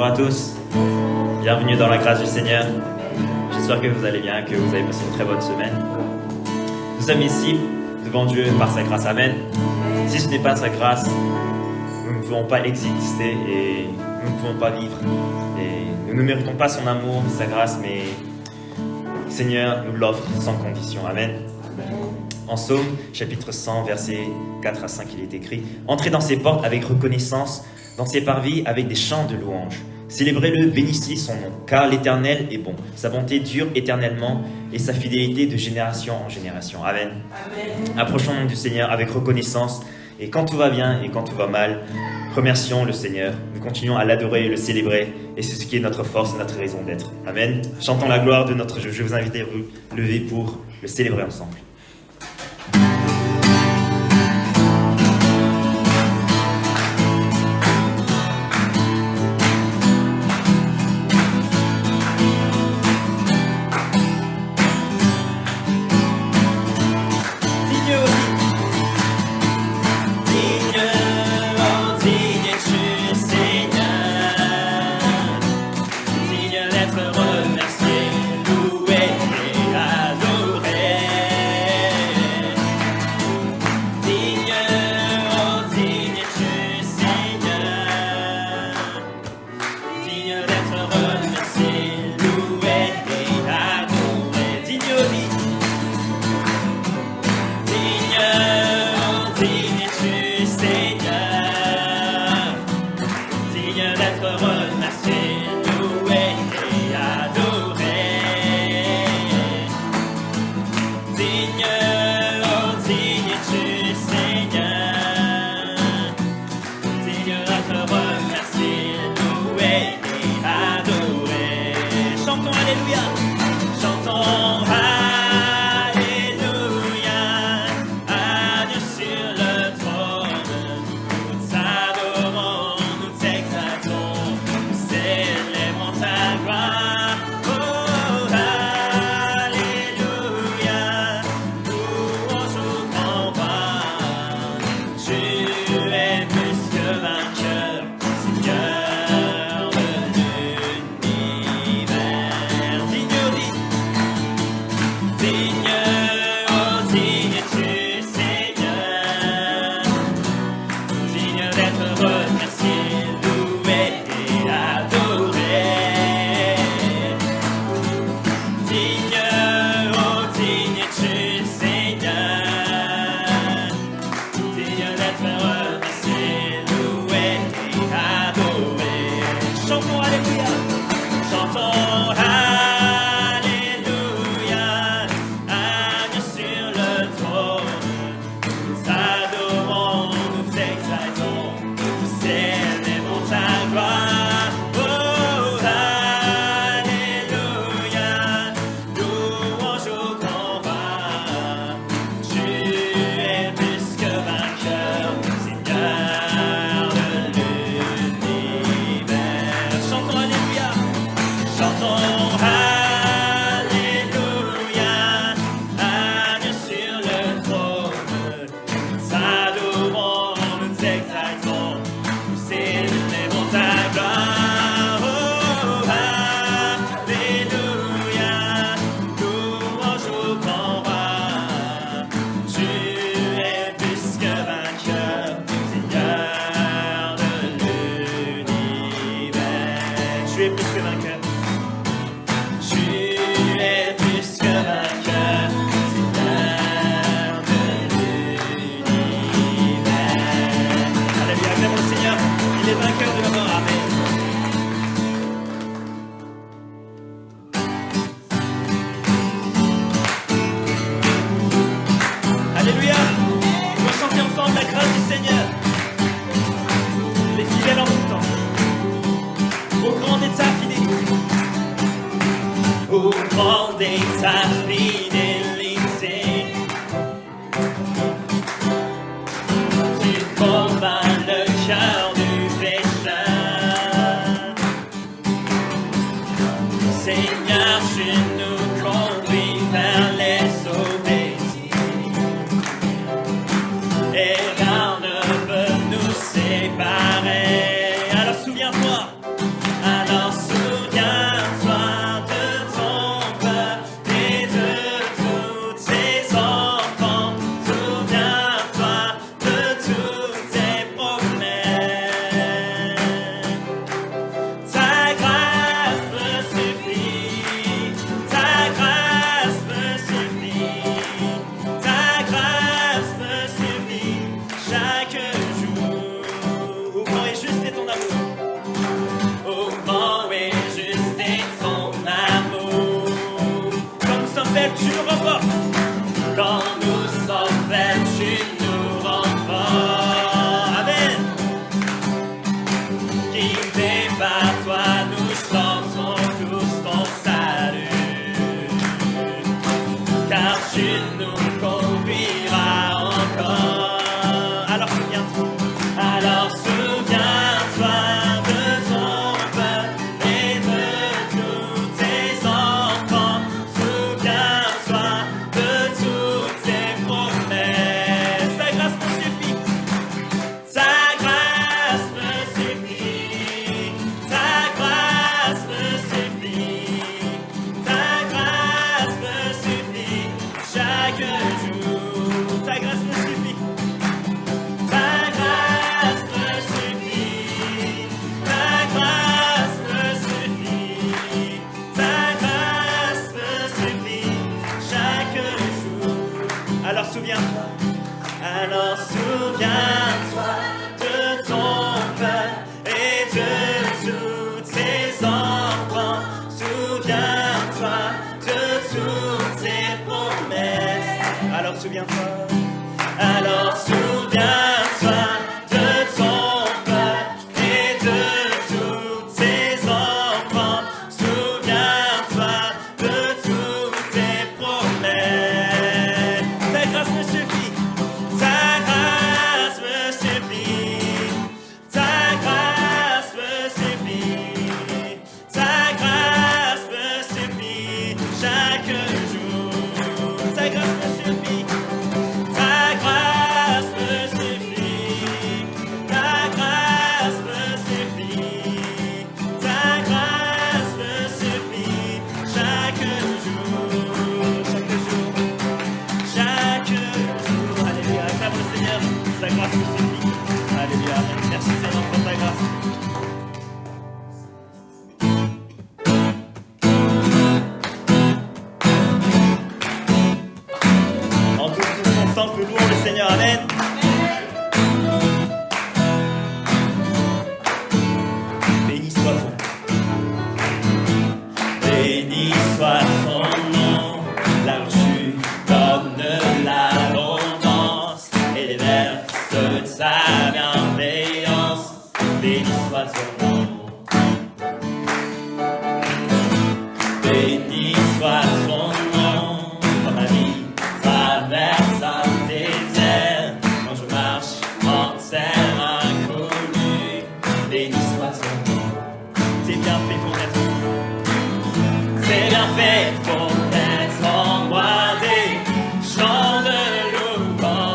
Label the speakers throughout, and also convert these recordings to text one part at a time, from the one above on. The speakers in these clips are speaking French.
Speaker 1: Bonjour à tous, bienvenue dans la grâce du Seigneur. J'espère que vous allez bien, que vous avez passé une très bonne semaine. Nous sommes ici devant Dieu par sa grâce, amen. Si ce n'est pas sa grâce, nous ne pouvons pas exister et nous ne pouvons pas vivre. Et nous ne méritons pas son amour, sa grâce, mais le Seigneur nous l'offre sans condition, amen. En Psaume, chapitre 100, versets 4 à 5, il est écrit « Entrez dans ses portes avec reconnaissance, dans ses parvis avec des chants de louange. Célébrez-le, bénissez son nom, car l'Éternel est bon. Sa bonté dure éternellement et sa fidélité de génération en génération. » Amen. Amen. Approchons du Seigneur avec reconnaissance et quand tout va bien et quand tout va mal, remercions le Seigneur. Nous continuons à l'adorer et le célébrer et c'est ce qui est notre force et notre raison d'être. Amen. Chantons la gloire de notre Dieu. Je vous invite à vous lever pour le célébrer ensemble.
Speaker 2: Et rien ne peut nous séparer. Alors souviens-toi,
Speaker 1: toutes tes promesses. Alors souviens-toi, alors souviens-toi de ton peuple et de tous tes enfants. Souviens-toi de toutes tes promesses. Ta grâce me suffit, ta grâce me suffit, ta grâce me suffit, ta grâce me suffit chaque jour. Ta grâce me suffit, ta grâce me suffit, ta grâce me suffit, ta grâce me suffit chaque jour, chaque jour, chaque jour. Alléluia, acclame le Seigneur, ta grâce me suffit. Alléluia, merci Seigneur pour ta grâce. En toute circonstance, nous louons le Seigneur. Amen. Béni soit ton nom. Béni soit ton nom. Là où tu donnes l'abondance et les verses de ta bienveillance. Béni soit ton nom. Béni soit ton nom. Quand ma vie traverse un désert, quand je marche en terre inconnue, béni soit ton nom. Tes bienfaits font naître, tes bienfaits font naître en moi des chants de louange.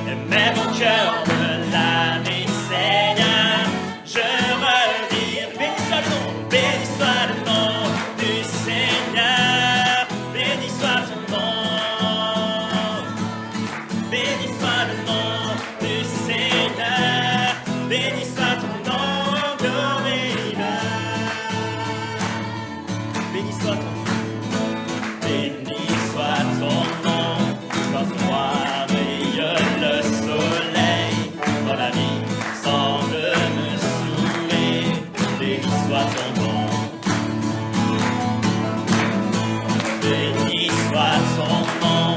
Speaker 1: Et même au cœur de l'année, Seigneur, je redis, béni soit le nom, béni soit le nom du Seigneur, béni soit ton nom, béni soit le nom du Seigneur, béni soit ton nom glorieux, béni soit ton nom, béni soit ton nom, quand ce noir brille le soleil, quand la vie semble me saouler, béni soit ton nom. Béni soit son nom,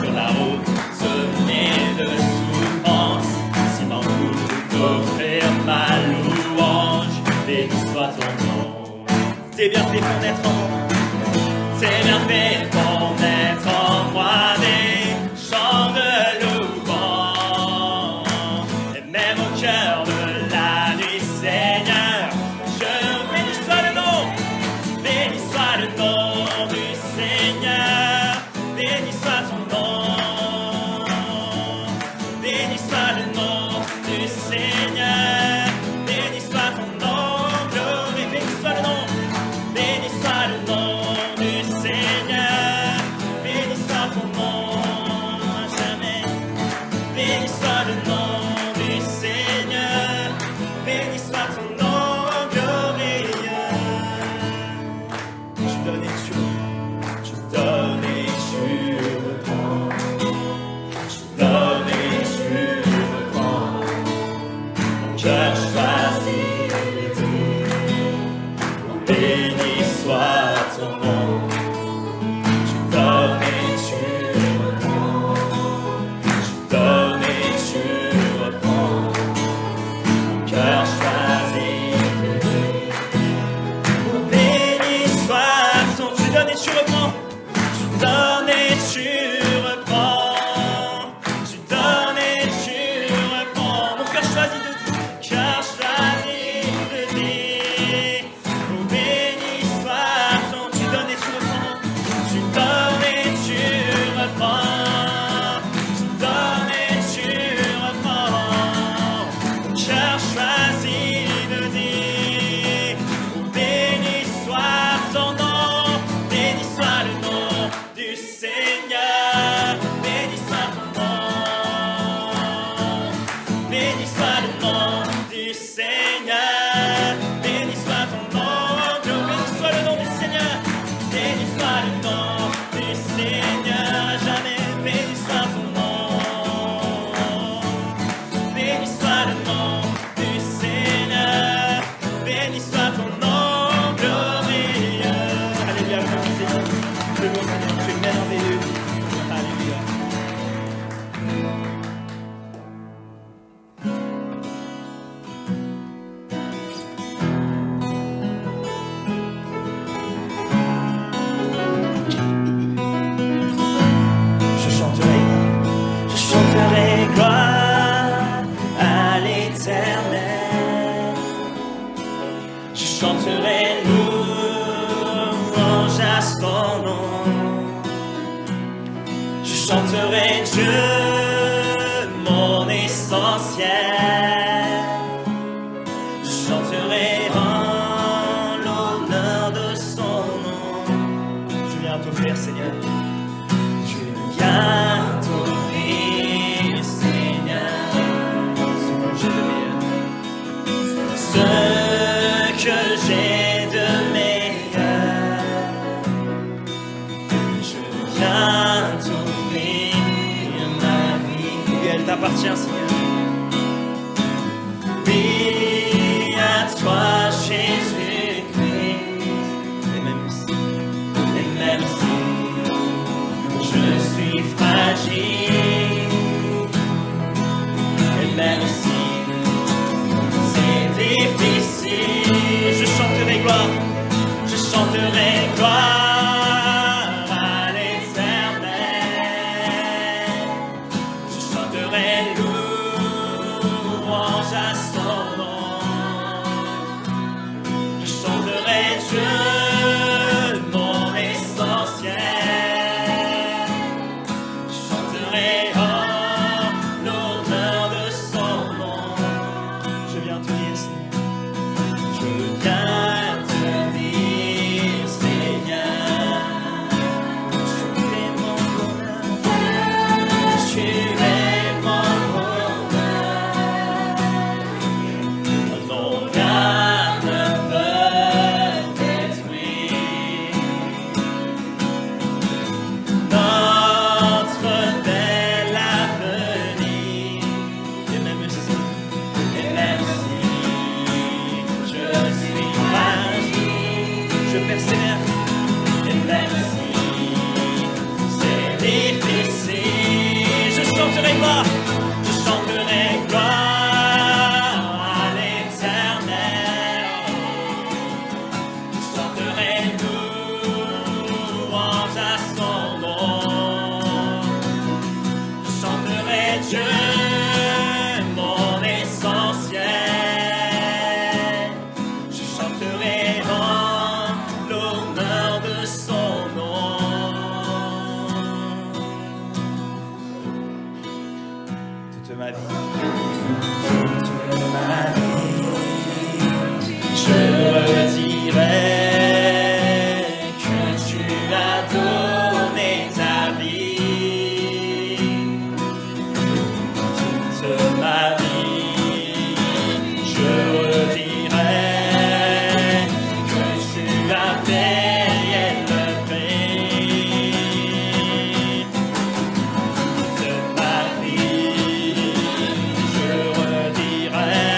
Speaker 1: sur la route semée de souffrance, si m'en coule d'offrir ma louange, béni soit ton nom. Tes bienfaits font naître en moi, tes bienfaits font naître en moi des chants de louange, et même au cœur de la nuit, Seigneur, je béni soit le nom. Béni soit le nom du Seigneur, béni soit ton nom, béni soit le nom du Seigneur, béni soit ton nom, glorieux, béni soit le nom, béni soit le nom du Seigneur, béni soit ton nom à jamais, béni soit le nom du Seigneur, béni soit ton nom glorieux. Tu donnes et tu reprends. Tu donnes et tu reprends. Mon cœur choisit de dire, béni soit ton nom. Tu donnes et tu reprends. Tu donnes et tu reprends. Mon cœur choisit de dire, béni soit ton. Tu donnes et tu reprends. Tu donnes et tu reprends. Tu donnes et tu reprends. Mon cœur choisit de dire. Cœur choisit de dire. Oh, béni soit ton. Tu donnes et tu son nom. Je chanterai Dieu, mon essentiel. Je chanterai en l'honneur de son nom. Je viens t'offrir, Seigneur. Je viens t'offrir, Seigneur, ce que j'ai de meilleur. Ce que j'ai de meilleur. Je viens t'offrir ma vie. Et elle t'appartient, Seigneur. Oui, à toi, Jésus-Christ. Et même si je suis fragile, et même si c'est difficile, je chanterai gloire, je chanterai gloire à l'Éternel. Je chanterai louange à son nom. Je chanterai Dieu, mon essentiel. Je chanterai en l'honneur de son nom. Je viens te dire, Seigneur. Je viens te dire, Seigneur. Tu es mon bonheur. Tu es mon bonheur. Non, rien ne peut détruire notre bel avenir. Et même si je suis fragile, je persévère. Et même si c'est difficile, je chanterai gloire, je chanterai gloire à l'Éternel. Je chanterai louange à son nom. Je chanterai Dieu, mon essentiel. Je chanterai en l'honneur de son nom. Toute ma vie, je dirai que tu as donné ta vie. Toute ma vie, je dirai que tu as payé le prix. Toute ma vie, je redirai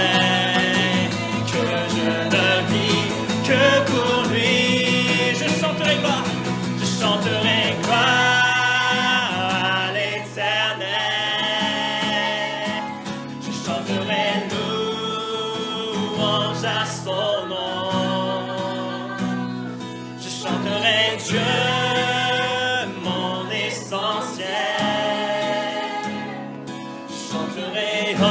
Speaker 1: que je ne vis que pour lui. Je chanterai gloire, je chanterai gloire à l'Éternel. Je chanterai louange à son nom. Je chanterai Dieu, mon essentiel. Je chanterai en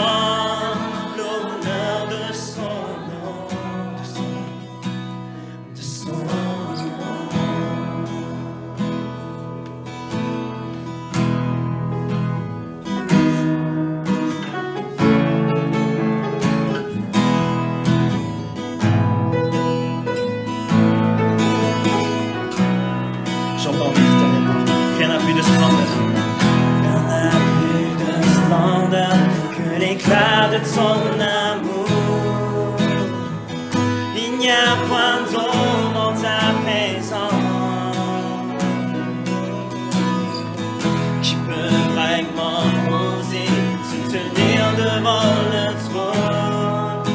Speaker 1: l'honneur de son nom, de son nom. J'entends éternellement, rien n'a plus de splendeur. Rien n'a plus de splendeur que l'éclat de ton amour. Il n'y a point d'ombre en ta présence qui peut vraiment oser se tenir devant le trône,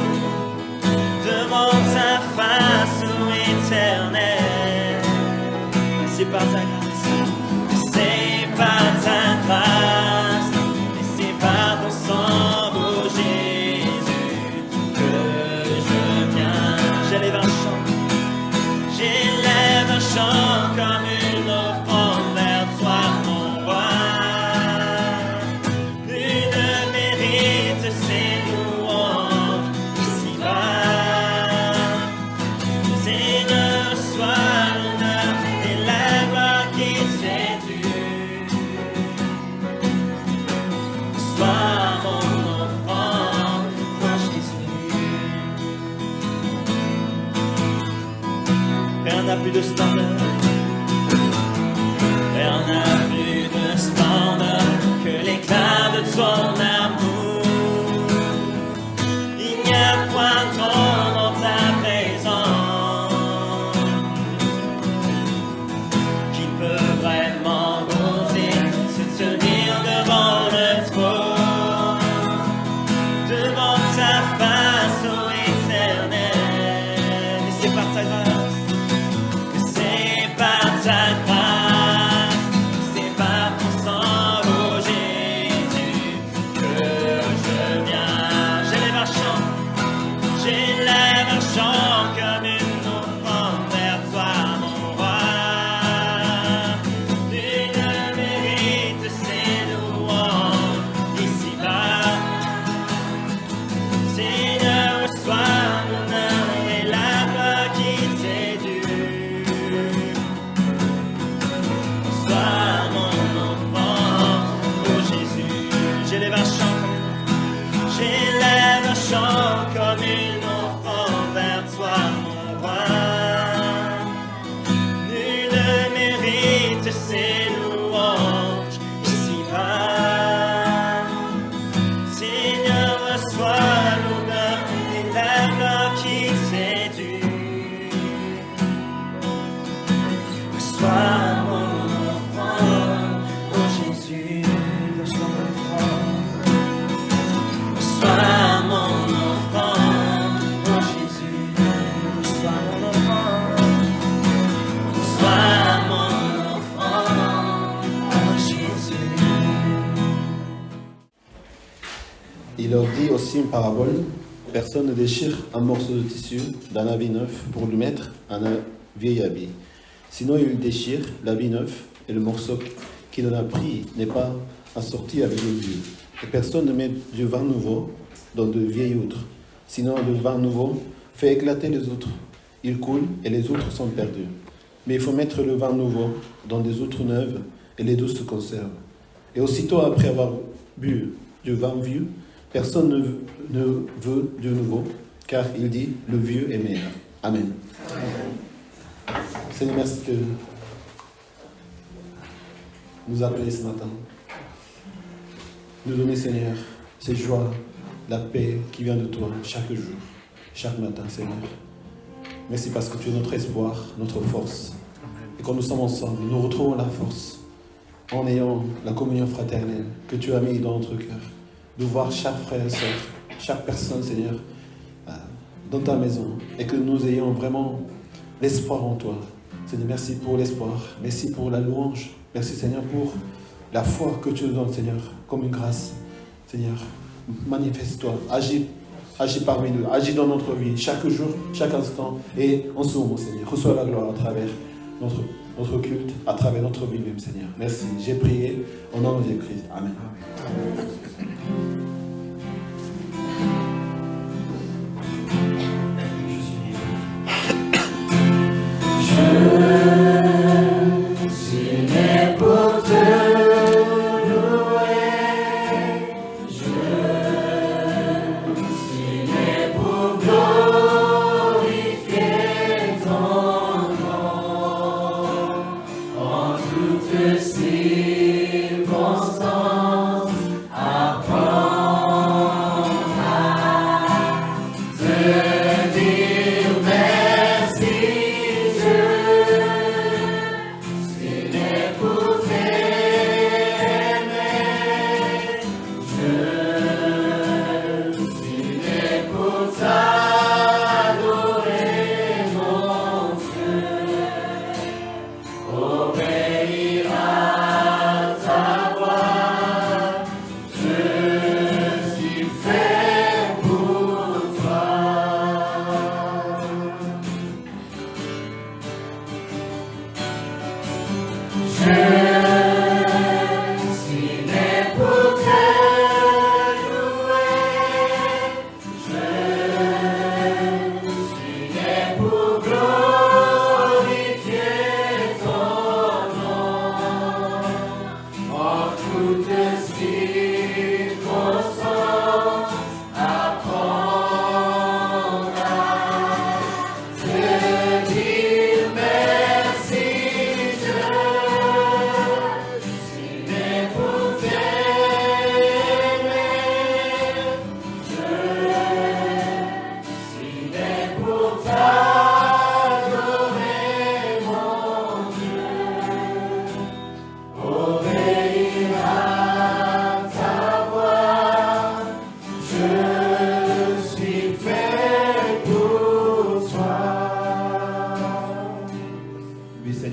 Speaker 1: devant ta face éternelle. C'est par ta grâce, c'est par ta grâce, et c'est par ton sang, ô Jésus, que je viens. J'élève un chant, j'élève un chant comme une offrande vers toi, mon roi. Nul ne mérite ces louanges ici-bas. Seigneur, sois l'honneur et la de splendeur. Et on a plus de splendeur que l'éclat de ton amour. Il n'y a point trop dans ta présence qui peut vraiment oser se tenir devant le trône, devant ta face, ô Éternel. Et c'est par ta grâce, c'est par ta grâce, c'est par ton sang, ô Jésus, que je viens. J'élève un chant comme une offrande vers toi, mon roi. Nul ne mérite ses louanges ici-bas. Seigneur, reçois mon âme et la gloire qui t'est due. Reçois mon offrande, ô Jésus. J'élève un chant comme une offrande vers toi, mon roi. Nul ne mérite ses louanges ici-bas. Seigneur, reçois l'honneur et la gloire qui t'est due. Reçois mon offrande, ô Jésus. Reçois mon offrande. Reçois mon offrande, ô Jésus. Reçois mon offrande. Reçois mon offrande, ô Jésus.
Speaker 2: Il leur dit aussi une parabole. Personne ne déchire un morceau de tissu d'un habit neuf pour le mettre en un vieil habit. Sinon, il déchire l'habit neuf et le morceau qu'il en a pris n'est pas assorti avec le vieux. Et personne ne met du vin nouveau dans de vieilles outres. Sinon, le vin nouveau fait éclater les outres. Il coule et les outres sont perdues. Mais il faut mettre le vin nouveau dans des outres neuves et les deux se conservent. Et aussitôt après avoir bu du vin vieux, personne ne veut du nouveau, car il dit, le vieux est meilleur. Amen. Seigneur, merci de nous appeler ce matin. Nous donner, Seigneur, cette joie, la paix qui vient de toi chaque jour, chaque matin, Seigneur. Merci parce que tu es notre espoir, notre force. Et quand nous sommes ensemble, nous retrouvons la force en ayant la communion fraternelle que tu as mis dans notre cœur. De voir chaque frère et sœur, chaque personne, Seigneur, dans ta maison. Et que nous ayons vraiment l'espoir en toi. Seigneur, merci pour l'espoir. Merci pour la louange. Merci, Seigneur, pour la foi que tu nous donnes, Seigneur, comme une grâce. Seigneur, manifeste-toi. Agis parmi nous. Agis dans notre vie, chaque jour, chaque instant. Et en ce moment, Seigneur, reçois la gloire à travers notre culte, à travers notre vie même, Seigneur. Merci. J'ai prié au nom de Jésus-Christ. Amen.
Speaker 3: Obéira.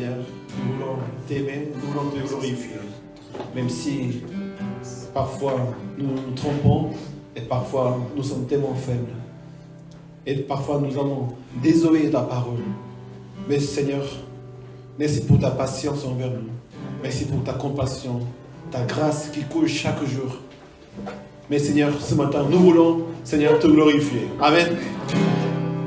Speaker 2: Seigneur, nous voulons t'aimer, nous voulons te glorifier. Même si parfois nous nous trompons et parfois nous sommes tellement faibles. Et parfois nous allons désobéir ta parole. Mais Seigneur, merci pour ta patience envers nous. Merci pour ta compassion, ta grâce qui coule chaque jour. Mais Seigneur, ce matin, nous voulons, Seigneur, te glorifier. Amen.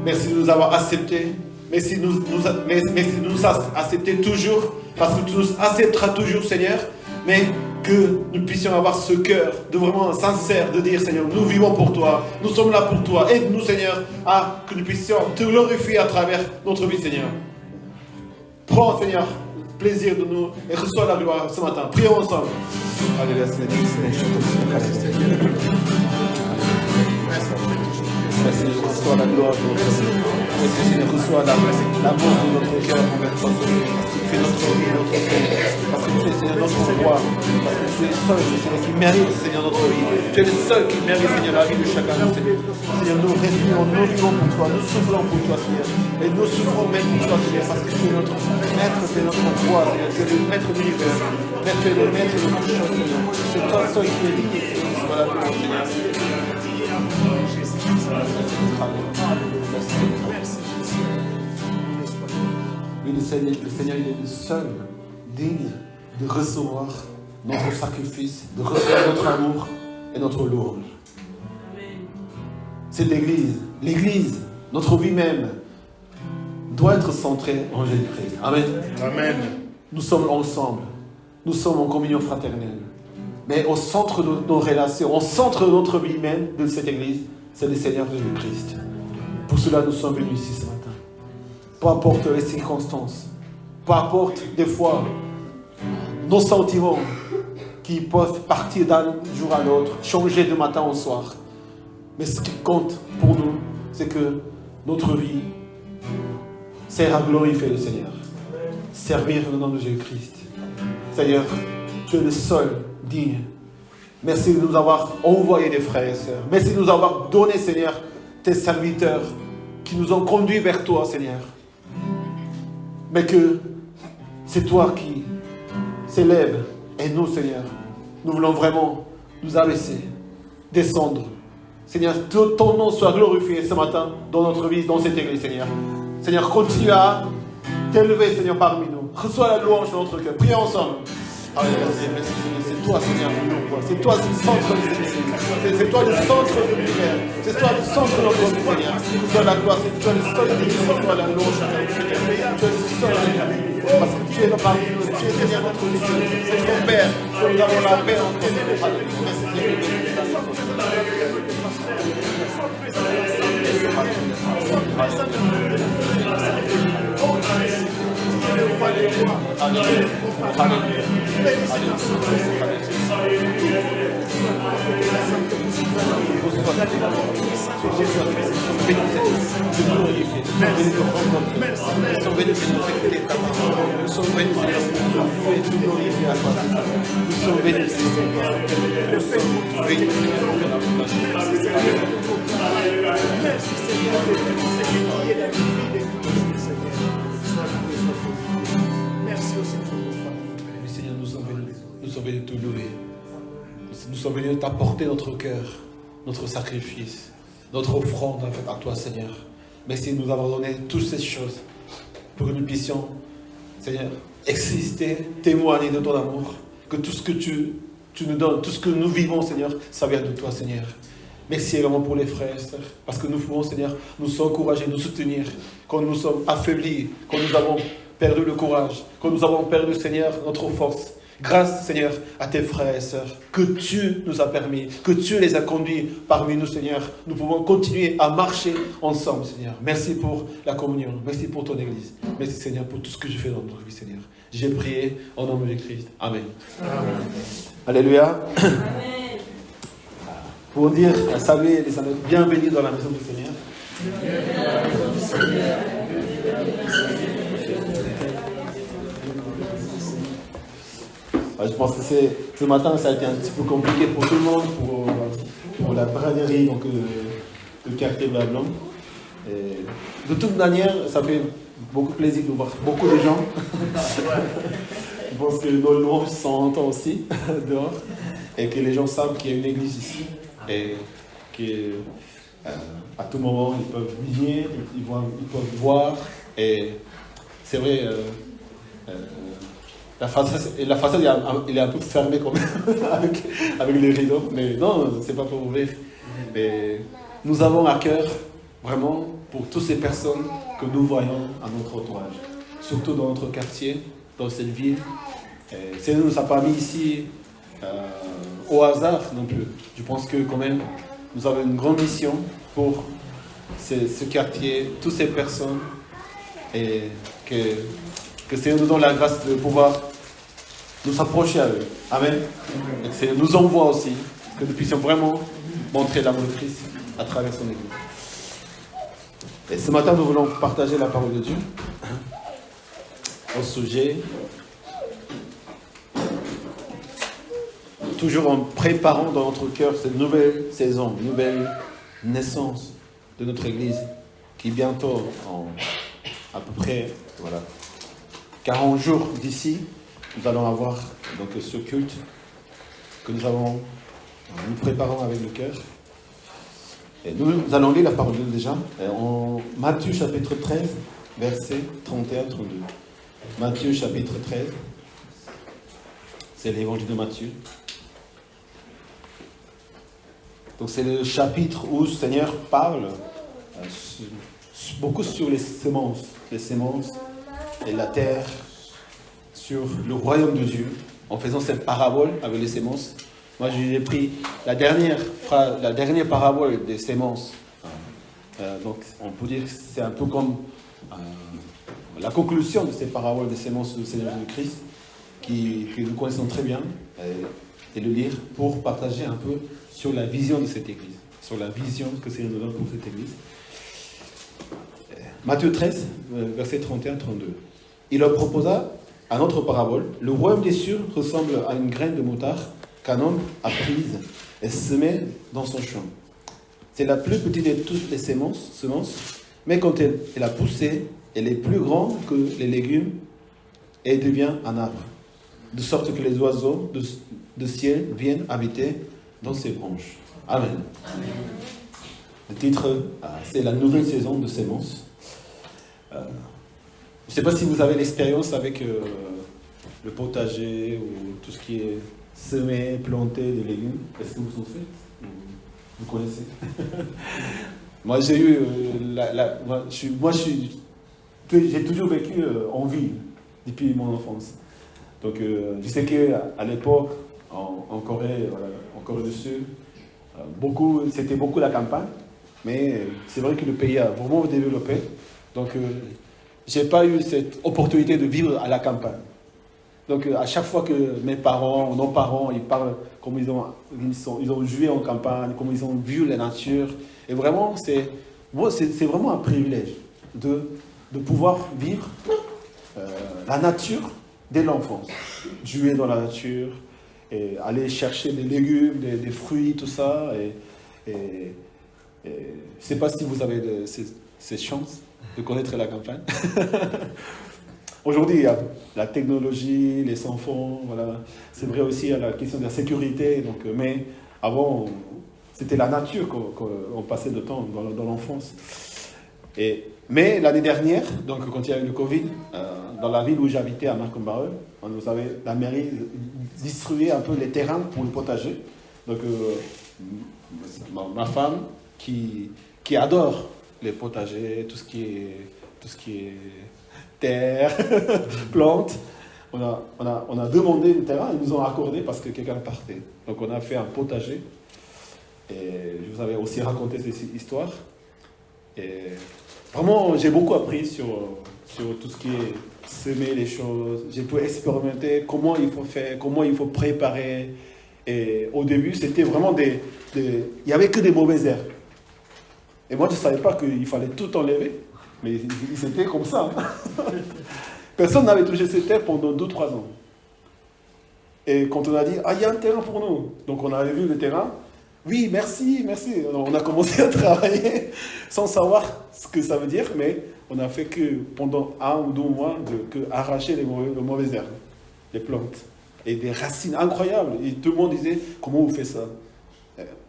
Speaker 2: Merci de nous avoir acceptés. Merci de nous accepter toujours, parce que tu nous accepteras toujours, Seigneur. Mais que nous puissions avoir ce cœur de vraiment sincère, de dire, Seigneur, nous vivons pour toi, nous sommes là pour toi. Aide-nous, Seigneur, à que nous puissions te glorifier à travers notre vie, Seigneur. Prends, Seigneur, plaisir de nous et reçois la gloire ce matin. Prions ensemble. Alléluia, Seigneur. Merci, reçois la gloire de notre vie. Merci, Seigneur, reçois l'amour de notre cœur envers toi, Seigneur. Parce que tu es notre vie, notre Seigneur. Parce que tu es, Seigneur, notre roi. Parce que tu es le seul, Seigneur, qui mérite, Seigneur, notre vie. Tu es le seul qui mérite, Seigneur, la vie de chacun de nous, Seigneur. Seigneur, nous respirons, nous vivons pour toi, nous souffrons pour toi, Seigneur. Et nous souffrons même pour toi, Seigneur, parce que tu es notre maître, tu es notre roi, Seigneur. Tu es le maître de l'univers. Tu es le maître de toute chose, Seigneur. C'est toi seul qui es digne, Seigneur. Voilà, Seigneur. Oui, le Seigneur, il est le seul digne de recevoir notre sacrifice, de recevoir notre amour et notre louange. C'est l'Église, notre vie même, doit être centrée en Jésus-Christ. Amen.
Speaker 3: Amen.
Speaker 2: Nous sommes ensemble, nous sommes en communion fraternelle. Mais au centre de nos relations, au centre de notre vie même, de cette Église, c'est le Seigneur Jésus-Christ. Pour cela, nous sommes venus ici ce matin. Peu importe les circonstances, peu importe des fois nos sentiments qui peuvent partir d'un jour à l'autre, changer de matin au soir. Mais ce qui compte pour nous, c'est que notre vie sert à glorifier le Seigneur. Servir le nom de Jésus-Christ. Seigneur, tu es le seul digne. Merci de nous avoir envoyé des frères et sœurs. Merci de nous avoir donné, Seigneur, tes serviteurs qui nous ont conduits vers toi, Seigneur. Mais que c'est toi qui s'élève et nous, Seigneur, nous voulons vraiment nous abaisser, descendre. Seigneur, ton nom soit glorifié ce matin dans notre vie, dans cette église, Seigneur. Seigneur, continue à t'élever, Seigneur, parmi nous. Reçois la louange dans notre cœur. Prions ensemble. Alléluia, merci Seigneur, c'est toi, Seigneur, c'est toi le centre de l'univers, c'est toi le centre de l'univers, c'est toi le centre de notre vie, Seigneur. Sois la gloire, c'est toi le seul qui soit la louange, Seigneur. Tu es le seul, parce que tu es là parmi nous, tu es, Seigneur, notre Dieu, c'est ton Père, nous avons la paix en toi. Seigneur, nous sommes venus te louer. Nous sommes venus t'apporter notre cœur, notre sacrifice, notre offrande en fait à toi, Seigneur. Merci de nous avoir donné toutes ces choses pour que nous puissions, Seigneur, exister, témoigner de ton amour, que tout ce que tu nous donnes, tout ce que nous vivons, Seigneur, ça vient de toi, Seigneur. Merci également pour les frères et sœurs, parce que nous pouvons, Seigneur, nous encourager, nous soutenir quand nous sommes affaiblis, quand nous avons perdu le courage, quand nous avons perdu, Seigneur, notre force. Grâce, Seigneur, à tes frères et sœurs, que tu nous as permis, que tu les as conduits parmi nous, Seigneur. Nous pouvons continuer à marcher ensemble, Seigneur. Merci pour la communion. Merci pour ton Église. Merci, Seigneur, pour tout ce que tu fais dans notre vie, Seigneur. J'ai prié au nom de Christ. Amen. Amen. Alléluia. Amen. Pour dire, saluer les amis, bienvenue dans la maison du Seigneur. Je pense que ce matin, ça a été un petit peu compliqué pour tout le monde, pour la braderie donc, de quartier Blanc. De toute manière, ça fait beaucoup de plaisir de voir beaucoup de gens. Je pense que nos louanges s'entendent aussi dehors et que les gens savent qu'il y a une église ici et que à tout moment ils peuvent venir, ils peuvent voir et c'est vrai la façade elle est un peu fermée quand même avec les rideaux, mais non, c'est pas pour ouvrir. Mais nous avons à cœur vraiment pour toutes ces personnes que nous voyons à notre entourage, surtout dans notre quartier, dans cette ville. Seigneur ne nous a pas mis ici au hasard non plus. Je pense que quand même, nous avons une grande mission pour ce quartier, toutes ces personnes, et que Seigneur nous donne la grâce de pouvoir nous approcher à eux. Amen. Et que Seigneur nous envoie aussi, que nous puissions vraiment montrer l'amour de Christ à travers son Église. Et ce matin, nous voulons partager la parole de Dieu au sujet, toujours en préparant dans notre cœur cette nouvelle saison, nouvelle naissance de notre Église, qui bientôt, à peu près 40 jours d'ici, nous allons avoir donc ce culte que nous préparons avec le cœur. Et nous allons lire la parole de Dieu déjà en Matthieu chapitre 13, versets 31-32. Matthieu chapitre 13, c'est l'évangile de Matthieu. Donc c'est le chapitre où le Seigneur parle beaucoup sur les semences et la terre, sur le royaume de Dieu, en faisant cette parabole avec les semences. Moi, j'ai pris la dernière parabole des semences. Donc, on peut dire que c'est un peu comme la conclusion de cette parabole des semences du Seigneur Jésus-Christ, que nous connaissons très bien, et le lire pour partager un peu sur la vision de cette Église, sur la vision que le Seigneur nous donne pour cette Église. Matthieu 13, versets 31-32. Il leur proposa une autre parabole. Le royaume des cieux ressemble à une graine de moutarde qu'un homme a prise et semée dans son champ. C'est la plus petite de toutes les semences, mais quand elle a poussé, elle est plus grande que les légumes et elle devient un arbre, de sorte que les oiseaux du ciel viennent habiter dans ses branches. Amen. Amen. Le titre, c'est la nouvelle saison de semences. Je ne sais pas si vous avez l'expérience avec le potager ou tout ce qui est semer, planter des légumes. Est-ce que vous en faites? Vous connaissez? Moi, j'ai eu... j'ai toujours vécu en ville depuis mon enfance. Donc, je sais qu'à l'époque, en Corée du Sud, c'était beaucoup la campagne. Mais c'est vrai que le pays a vraiment développé. Donc, je n'ai pas eu cette opportunité de vivre à la campagne. Donc, à chaque fois que mes parents, nos parents, ils parlent comme ils ont joué en campagne, comme ils ont vu la nature. Et vraiment, c'est vraiment un privilège de pouvoir vivre la nature dès l'enfance. Jouer dans la nature, et aller chercher des légumes, des fruits, tout ça. Je ne sais pas si vous avez cette chance de connaître la campagne. Aujourd'hui, il y a la technologie, les enfants, voilà. C'est vrai aussi, il y a la question de la sécurité. Donc, mais avant, c'était la nature qu'on passait de temps dans l'enfance. Mais l'année dernière, donc, quand il y a eu le Covid, dans la ville où j'habitais à Marcombareux, la mairie distribuait un peu les terrains pour le potager. Donc, ma femme, qui adore les potagers, tout ce qui est terre, plantes. On a demandé le terrain, ils nous ont accordé parce que quelqu'un partait. Donc on a fait un potager. Et je vous avais aussi raconté cette histoire. Et vraiment, j'ai beaucoup appris sur tout ce qui est semer les choses. J'ai pu expérimenter comment il faut faire, comment il faut préparer. Et au début, c'était vraiment il n'y avait que des mauvaises herbes. Et moi, je ne savais pas qu'il fallait tout enlever. Mais c'était comme ça. Personne n'avait touché cette terre pendant 2-3 ans. Et quand on a dit, il y a un terrain pour nous. Donc on avait vu le terrain. Oui, merci. Alors, on a commencé à travailler sans savoir ce que ça veut dire. Mais on a fait que pendant 1 ou 2 mois, que arracher les mauvaises herbes, les plantes. Et des racines incroyables. Et tout le monde disait, comment vous faites ça?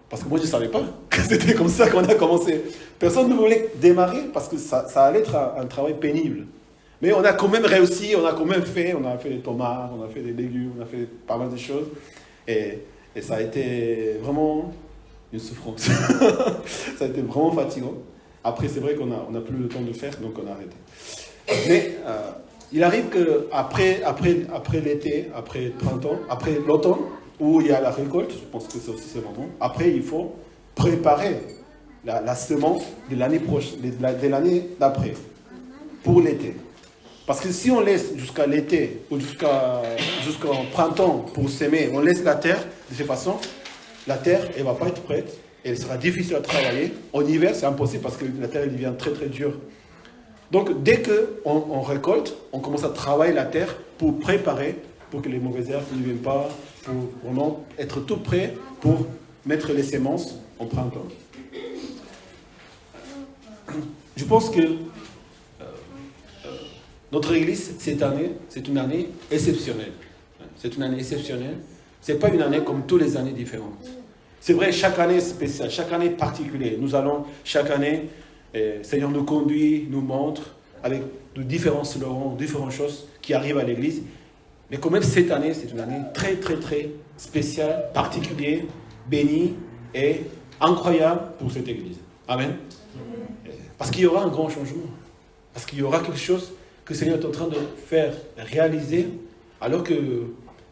Speaker 2: Parce que moi, je ne savais pas que c'était comme ça qu'on a commencé. Personne ne voulait démarrer parce que ça allait être un travail pénible. Mais on a quand même réussi, on a quand même fait. On a fait des tomates, on a fait des légumes, on a fait pas mal de choses. Et ça a été vraiment une souffrance. Ça a été vraiment fatigant. Après, c'est vrai qu'on n'a plus le temps de faire, donc on a arrêté. Mais il arrive qu'après l'été, après le printemps, après l'automne, où il y a la récolte, je pense que c'est aussi ce moment, après il faut préparer la semence de l'année prochaine, de l'année d'après, pour l'été. Parce que si on laisse jusqu'à l'été ou jusqu'au printemps pour s'aimer, on laisse la terre de cette façon, la terre elle ne va pas être prête, elle sera difficile à travailler. En hiver, c'est impossible parce que la terre elle devient très très dure. Donc dès qu'on récolte, on commence à travailler la terre pour préparer, pour que les mauvaises herbes ne viennent pas, pour vraiment être tout prêt pour mettre les semences en printemps. Je pense que notre Église, cette année, c'est une année exceptionnelle. C'est une année exceptionnelle. Ce n'est pas une année comme toutes les années différentes. C'est vrai, chaque année est spéciale, chaque année est particulière. Nous allons, chaque année, le Seigneur nous conduit, nous montre, avec de différents slogans, différentes choses qui arrivent à l'Église. Mais quand même, cette année, c'est une année très, très, très spéciale, particulière, bénie et incroyable pour cette Église. Amen. Parce qu'il y aura un grand changement. Parce qu'il y aura quelque chose que le Seigneur est en train de faire réaliser, alors que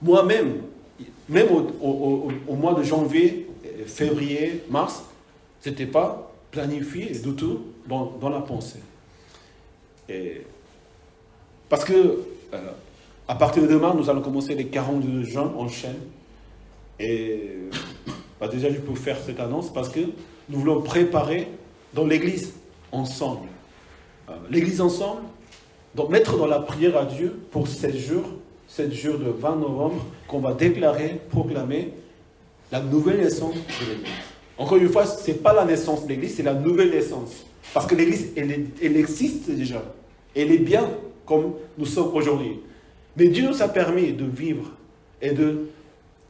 Speaker 2: moi-même, même au mois de janvier, février, mars, ce n'était pas planifié du tout dans la pensée. Parce que à partir de demain, nous allons commencer les 42 jeûnes en chaîne. Et déjà, je peux faire cette annonce parce que nous voulons préparer dans l'Église ensemble. L'Église ensemble, donc mettre dans la prière à Dieu pour 7 jours de 20 novembre, qu'on va déclarer, proclamer la nouvelle naissance de l'Église. Encore une fois, ce n'est pas la naissance de l'Église, c'est la nouvelle naissance. Parce que l'Église, elle existe déjà. Elle est bien comme nous sommes aujourd'hui. Mais Dieu nous a permis de vivre et de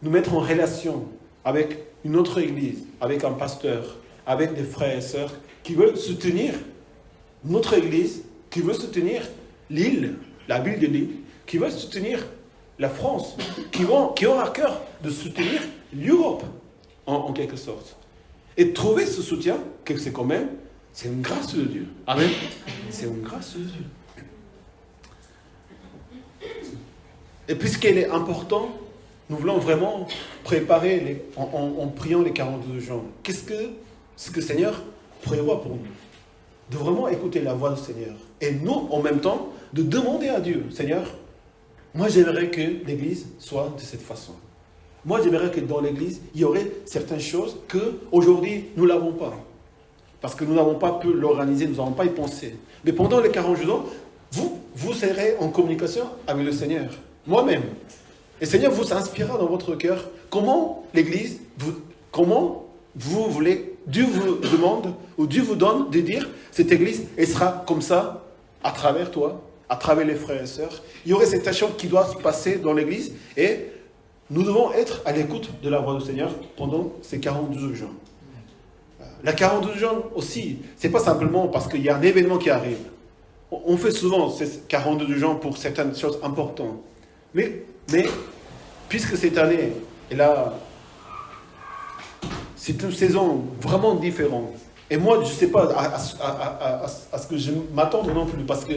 Speaker 2: nous mettre en relation avec une autre Église, avec un pasteur, avec des frères et sœurs qui veulent soutenir notre Église, qui veulent soutenir l'île, la ville de l'île, qui veulent soutenir la France, qui ont à cœur de soutenir l'Europe, en quelque sorte. Et trouver ce soutien, que c'est quand même, c'est une grâce de Dieu. Amen. C'est une grâce de Dieu. Et puisqu'elle est importante, nous voulons vraiment préparer en priant les 42 jours. Qu'est-ce que le Seigneur prévoit pour nous? De vraiment écouter la voix du Seigneur. Et nous, en même temps, de demander à Dieu, Seigneur, moi j'aimerais que l'Église soit de cette façon. Moi j'aimerais que dans l'Église, il y aurait certaines choses qu'aujourd'hui, nous ne l'avons pas. Parce que nous n'avons pas pu l'organiser, nous n'avons pas y pensé. Mais pendant les 40 jours, vous serez en communication avec le Seigneur. Moi-même. Et le Seigneur vous inspirera dans votre cœur comment l'Église, comment vous voulez, Dieu vous demande, ou Dieu vous donne de dire, cette Église, elle sera comme ça, à travers toi, à travers les frères et sœurs. Il y aurait cette action qui doit se passer dans l'Église, et nous devons être à l'écoute de la voix du Seigneur pendant ces 42 jours. La 42 jours aussi, ce n'est pas simplement parce qu'il y a un événement qui arrive. On fait souvent ces 42 jours pour certaines choses importantes. Mais puisque cette année, c'est une saison vraiment différente. Et moi, je ne sais pas à ce que je m'attends non plus, parce que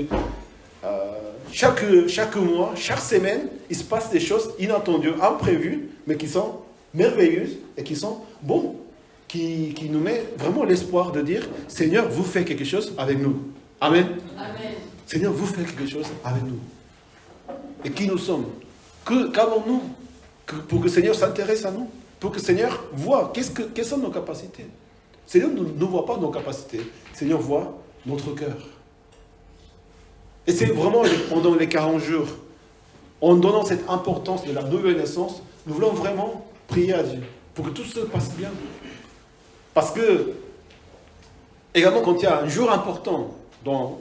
Speaker 2: chaque mois, chaque semaine, il se passe des choses inattendues, imprévues, mais qui sont merveilleuses et qui sont bonnes, qui nous met vraiment l'espoir de dire, Seigneur, vous faites quelque chose avec nous. Amen. Amen. Seigneur, vous faites quelque chose avec nous. Et qui nous sommes? Qu'avons-nous pour que le Seigneur s'intéresse à nous? Pour que le Seigneur voit quelles sont nos capacités. Le Seigneur ne voit pas nos capacités. Le Seigneur voit notre cœur. Et c'est vraiment pendant les 40 jours, en donnant cette importance de la nouvelle naissance, nous voulons vraiment prier à Dieu pour que tout se passe bien. Parce que, également, quand il y a un jour important, dans,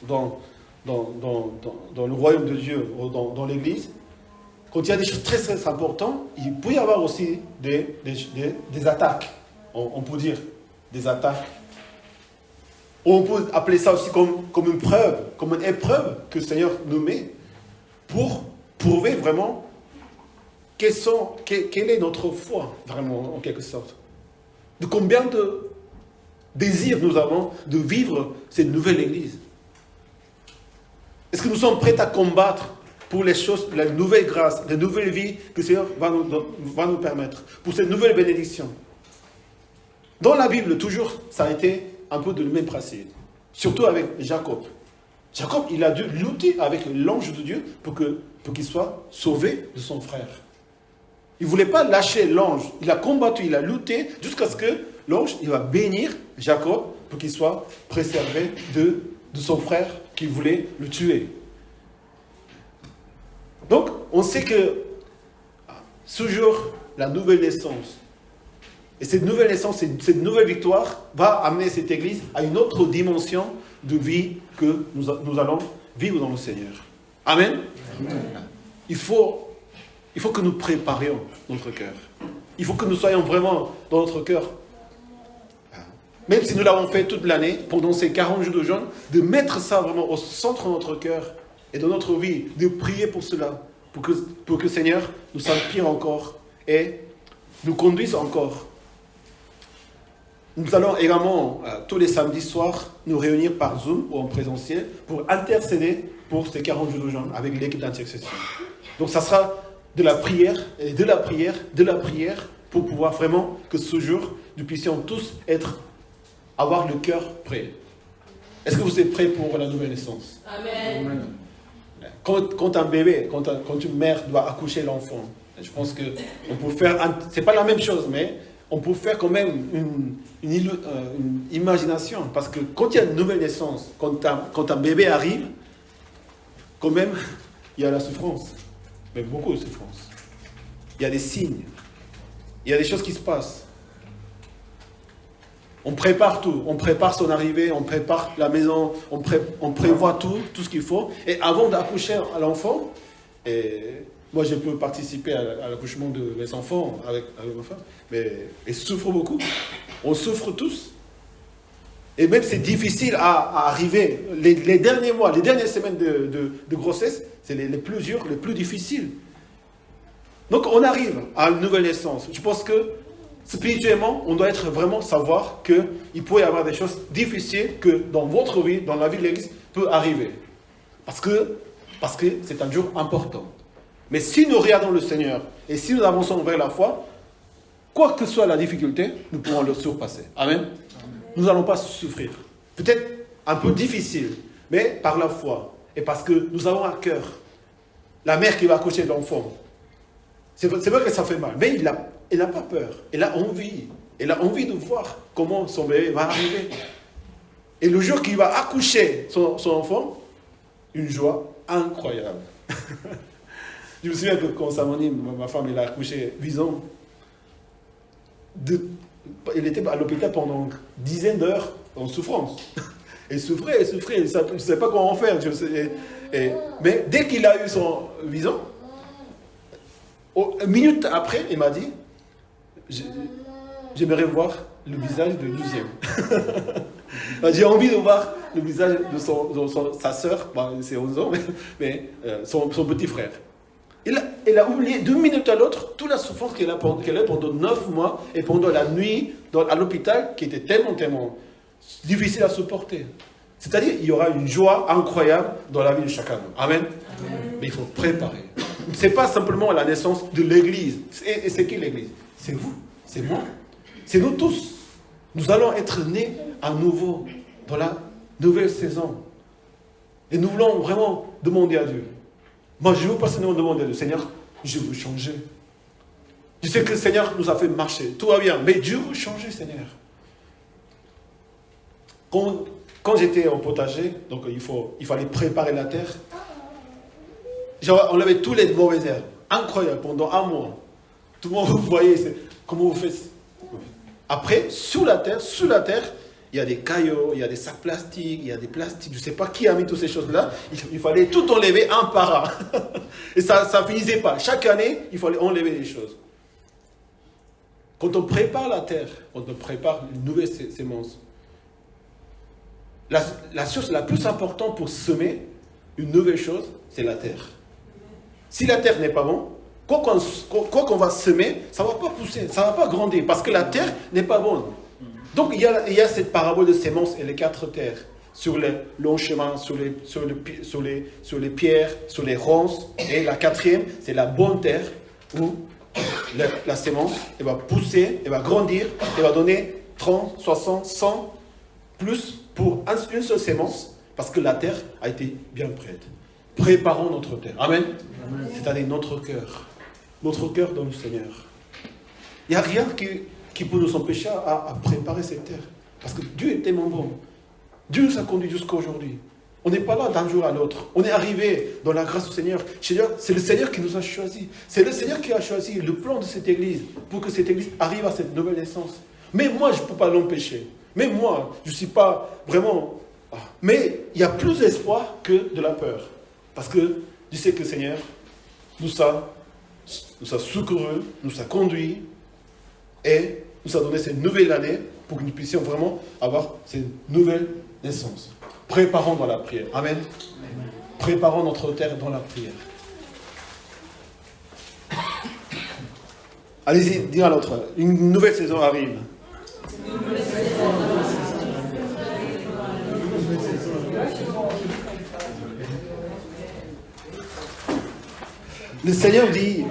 Speaker 2: dans, dans le royaume de Dieu, dans l'Église, quand il y a des choses très très importantes, il peut y avoir aussi des attaques, on peut dire, des attaques. On peut appeler ça aussi comme une preuve, comme une épreuve que le Seigneur nous met pour prouver vraiment quelle est notre foi, vraiment, en quelque sorte. De combien de désir nous avons de vivre cette nouvelle Église. Est-ce que nous sommes prêts à combattre pour les choses, la nouvelle grâce, la nouvelle vie que le Seigneur va nous permettre, pour cette nouvelle bénédiction? Dans la Bible, toujours, ça a été un peu de le même principe. Surtout avec Jacob. Jacob, il a dû lutter avec l'ange de Dieu pour qu'il soit sauvé de son frère. Il ne voulait pas lâcher l'ange. Il a combattu, il a lutté jusqu'à ce que l'ange, il va bénir Jacob pour qu'il soit préservé de son frère qui voulait le tuer. Donc, on sait que ce jour, la nouvelle naissance, et cette nouvelle naissance, cette nouvelle victoire va amener cette Église à une autre dimension de vie que nous allons vivre dans le Seigneur. Amen. Amen. Il faut que nous préparions notre cœur. Il faut que nous soyons vraiment dans notre cœur. Même si nous l'avons fait toute l'année, pendant ces 40 jours de jeûne, de mettre ça vraiment au centre de notre cœur et de notre vie, de prier pour cela, pour que le Seigneur nous inspire encore et nous conduise encore. Nous allons également, tous les samedis soirs, nous réunir par Zoom ou en présentiel pour intercéder pour ces 40 jours de jeûne avec l'équipe d'intercession. Donc ça sera de la prière, et de la prière, de la prière, pour pouvoir vraiment que ce jour, nous puissions tous avoir le cœur prêt. Est-ce que vous êtes prêts pour la nouvelle naissance? Amen. Quand un bébé, quand une mère doit accoucher l'enfant, je pense qu'on peut faire, c'est pas la même chose, mais on peut faire quand même une imagination. Parce que quand il y a une nouvelle naissance, quand un bébé arrive, quand même, il y a la souffrance. Mais beaucoup de souffrance. Il y a des signes. Il y a des choses qui se passent. On prépare tout. On prépare son arrivée, on prépare la maison, on prévoit tout ce qu'il faut. Et avant d'accoucher à l'enfant, moi je peux participer à l'accouchement de mes enfants avec ma femme, mais ils souffrent beaucoup. On souffre tous. Et même c'est difficile à arriver. Les derniers mois, les dernières semaines de grossesse, c'est les plus durs, les plus difficiles. Donc on arrive à une nouvelle naissance. Je pense que spirituellement, on doit vraiment savoir qu'il peut y avoir des choses difficiles que dans votre vie, dans la vie de l'Église, peut arriver. Parce que c'est un jour important. Mais si nous regardons le Seigneur et si nous avançons vers la foi, quoi que soit la difficulté, nous pourrons le surpasser. Amen. Nous n'allons pas souffrir. Peut-être un peu difficile, mais par la foi. Et parce que nous avons à cœur la mère qui va accoucher de l'enfant. C'est vrai que ça fait mal, mais elle n'a pas peur. Elle a envie. Elle a envie de voir comment son bébé va arriver. Et le jour qu'il va accoucher son enfant, une joie incroyable. Je me souviens que quand Samonine, ma femme, elle a accouché 8 ans, elle était à l'hôpital pendant dizaines d'heures en souffrance. Elle souffrait, elle ne savait pas comment faire. Mais dès qu'il a eu son 8 ans, une minute après, il m'a dit, j'aimerais voir le visage de deuxième. J'ai envie de voir le visage de sa sœur, c'est 11 ans, mais son petit frère. Elle a oublié d'une minute à l'autre toute la souffrance qu'elle a pendant 9 mois et pendant la nuit à l'hôpital qui était tellement difficile à supporter. C'est-à-dire il y aura une joie incroyable dans la vie de chacun. Amen. Amen. Mais il faut préparer. Ce n'est pas simplement la naissance de l'Église. Et c'est qui l'Église? C'est vous, c'est moi, c'est nous tous. Nous allons être nés à nouveau dans la nouvelle saison. Et nous voulons vraiment demander à Dieu. Moi, je veux personnellement demander à Dieu, Seigneur, je veux changer. Je sais que le Seigneur nous a fait marcher, tout va bien, mais Dieu veut changer, Seigneur. Quand j'étais au potager, donc il fallait préparer la terre, on avait tous les mauvaises herbes, incroyable, pendant 1 mois. Tout le monde vous voyait, comment vous faites. Après, sous la terre, il y a des cailloux, il y a des sacs plastiques, il y a des plastiques. Je ne sais pas qui a mis toutes ces choses-là. Il fallait tout enlever un par un. Et ça ne finissait pas. Chaque année, il fallait enlever des choses. Quand on prépare la terre, quand on prépare une nouvelle sémence, la chose la plus importante pour semer une nouvelle chose, c'est la terre. Si la terre n'est pas bonne, quoi qu'on va semer, ça ne va pas pousser, ça ne va pas grandir, parce que la terre n'est pas bonne. Donc il y a cette parabole de sémence et les 4 terres, sur le long chemin, sur les pierres, sur les ronces, et la 4e, c'est la bonne terre, où la sémence, elle va pousser, elle va grandir, elle va donner 30, 60, 100, plus pour une seule sémence, parce que la terre a été bien prête. Préparons notre terre. Amen. Amen. C'est-à-dire notre cœur dans le Seigneur. Il n'y a rien qui peut nous empêcher à préparer cette terre. Parce que Dieu est tellement bon. Dieu nous a conduits jusqu'à aujourd'hui. On n'est pas là d'un jour à l'autre. On est arrivé dans la grâce du Seigneur. C'est le Seigneur qui nous a choisis. C'est le Seigneur qui a choisi le plan de cette église pour que cette église arrive à cette nouvelle naissance. Mais moi, je ne peux pas l'empêcher. Mais moi, je ne suis pas vraiment... Mais il y a plus d'espoir que de la peur. Parce que Dieu sait que le Seigneur nous a secourus, nous a conduits et nous a donné cette nouvelle année pour que nous puissions vraiment avoir cette nouvelle naissance. Préparons dans la prière. Amen. Amen. Préparons notre terre dans la prière. Allez-y, dis à l'autre. Une nouvelle saison arrive. Le Seigneur dit,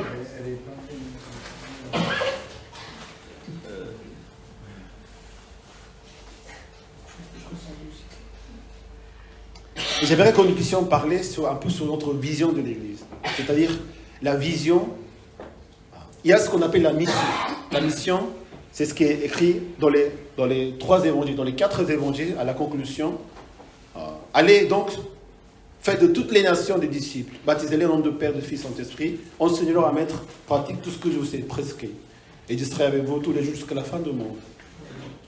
Speaker 2: j'aimerais que nous puissions parler un peu sur notre vision de l'Église. C'est-à-dire la vision, il y a ce qu'on appelle la mission. La mission, c'est ce qui est écrit dans les 3 évangiles, dans les 4 évangiles, à la conclusion. Allez donc, faites de toutes les nations des disciples, baptisez-les au nom de Père, de Fils, Saint-Esprit, enseignez-leur à mettre en pratique tout ce que je vous ai prescrit. Et je serai avec vous tous les jours jusqu'à la fin du monde.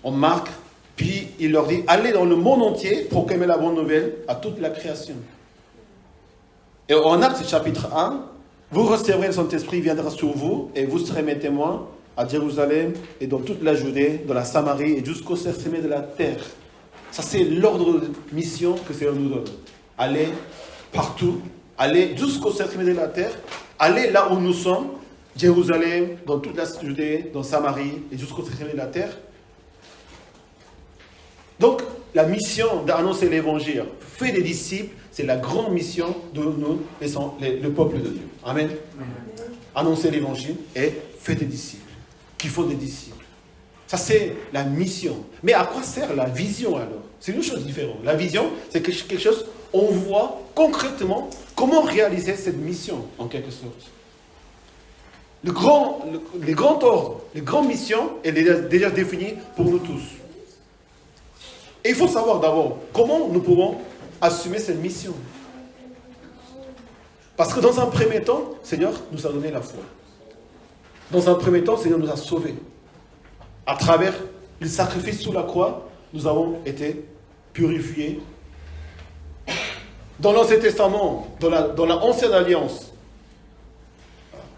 Speaker 2: On marque, puis il leur dit, allez dans le monde entier, proclamer la bonne nouvelle à toute la création. Et en Actes chapitre 1, vous recevrez le Saint-Esprit, il viendra sur vous, et vous serez mes témoins à Jérusalem, et dans toute la Judée, dans la Samarie, et jusqu'au sommet de la terre. Ça, c'est l'ordre de mission que le Seigneur nous donne. Allez partout, allez jusqu'au sommet de la terre, allez là où nous sommes, Jérusalem, dans toute la Judée, dans Samarie, et jusqu'au sommet de la terre. Donc, la mission d'annoncer l'évangile, faire des disciples, c'est la grande mission de nous, le peuple de Dieu. Amen. Amen. Annoncer l'évangile et faire des disciples. Qu'il faut des disciples. Ça, c'est la mission. Mais à quoi sert la vision alors? C'est une chose différente. La vision, c'est quelque chose, on voit concrètement comment réaliser cette mission, en quelque sorte. Les grands ordres, les grandes missions, elle est déjà définie pour nous tous. Et il faut savoir d'abord comment nous pouvons assumer cette mission. Parce que dans un premier temps, le Seigneur nous a donné la foi. Dans un premier temps, le Seigneur nous a sauvés. À travers le sacrifice sur la croix, nous avons été purifiés. Dans l'Ancien Testament, dans la Ancienne Alliance,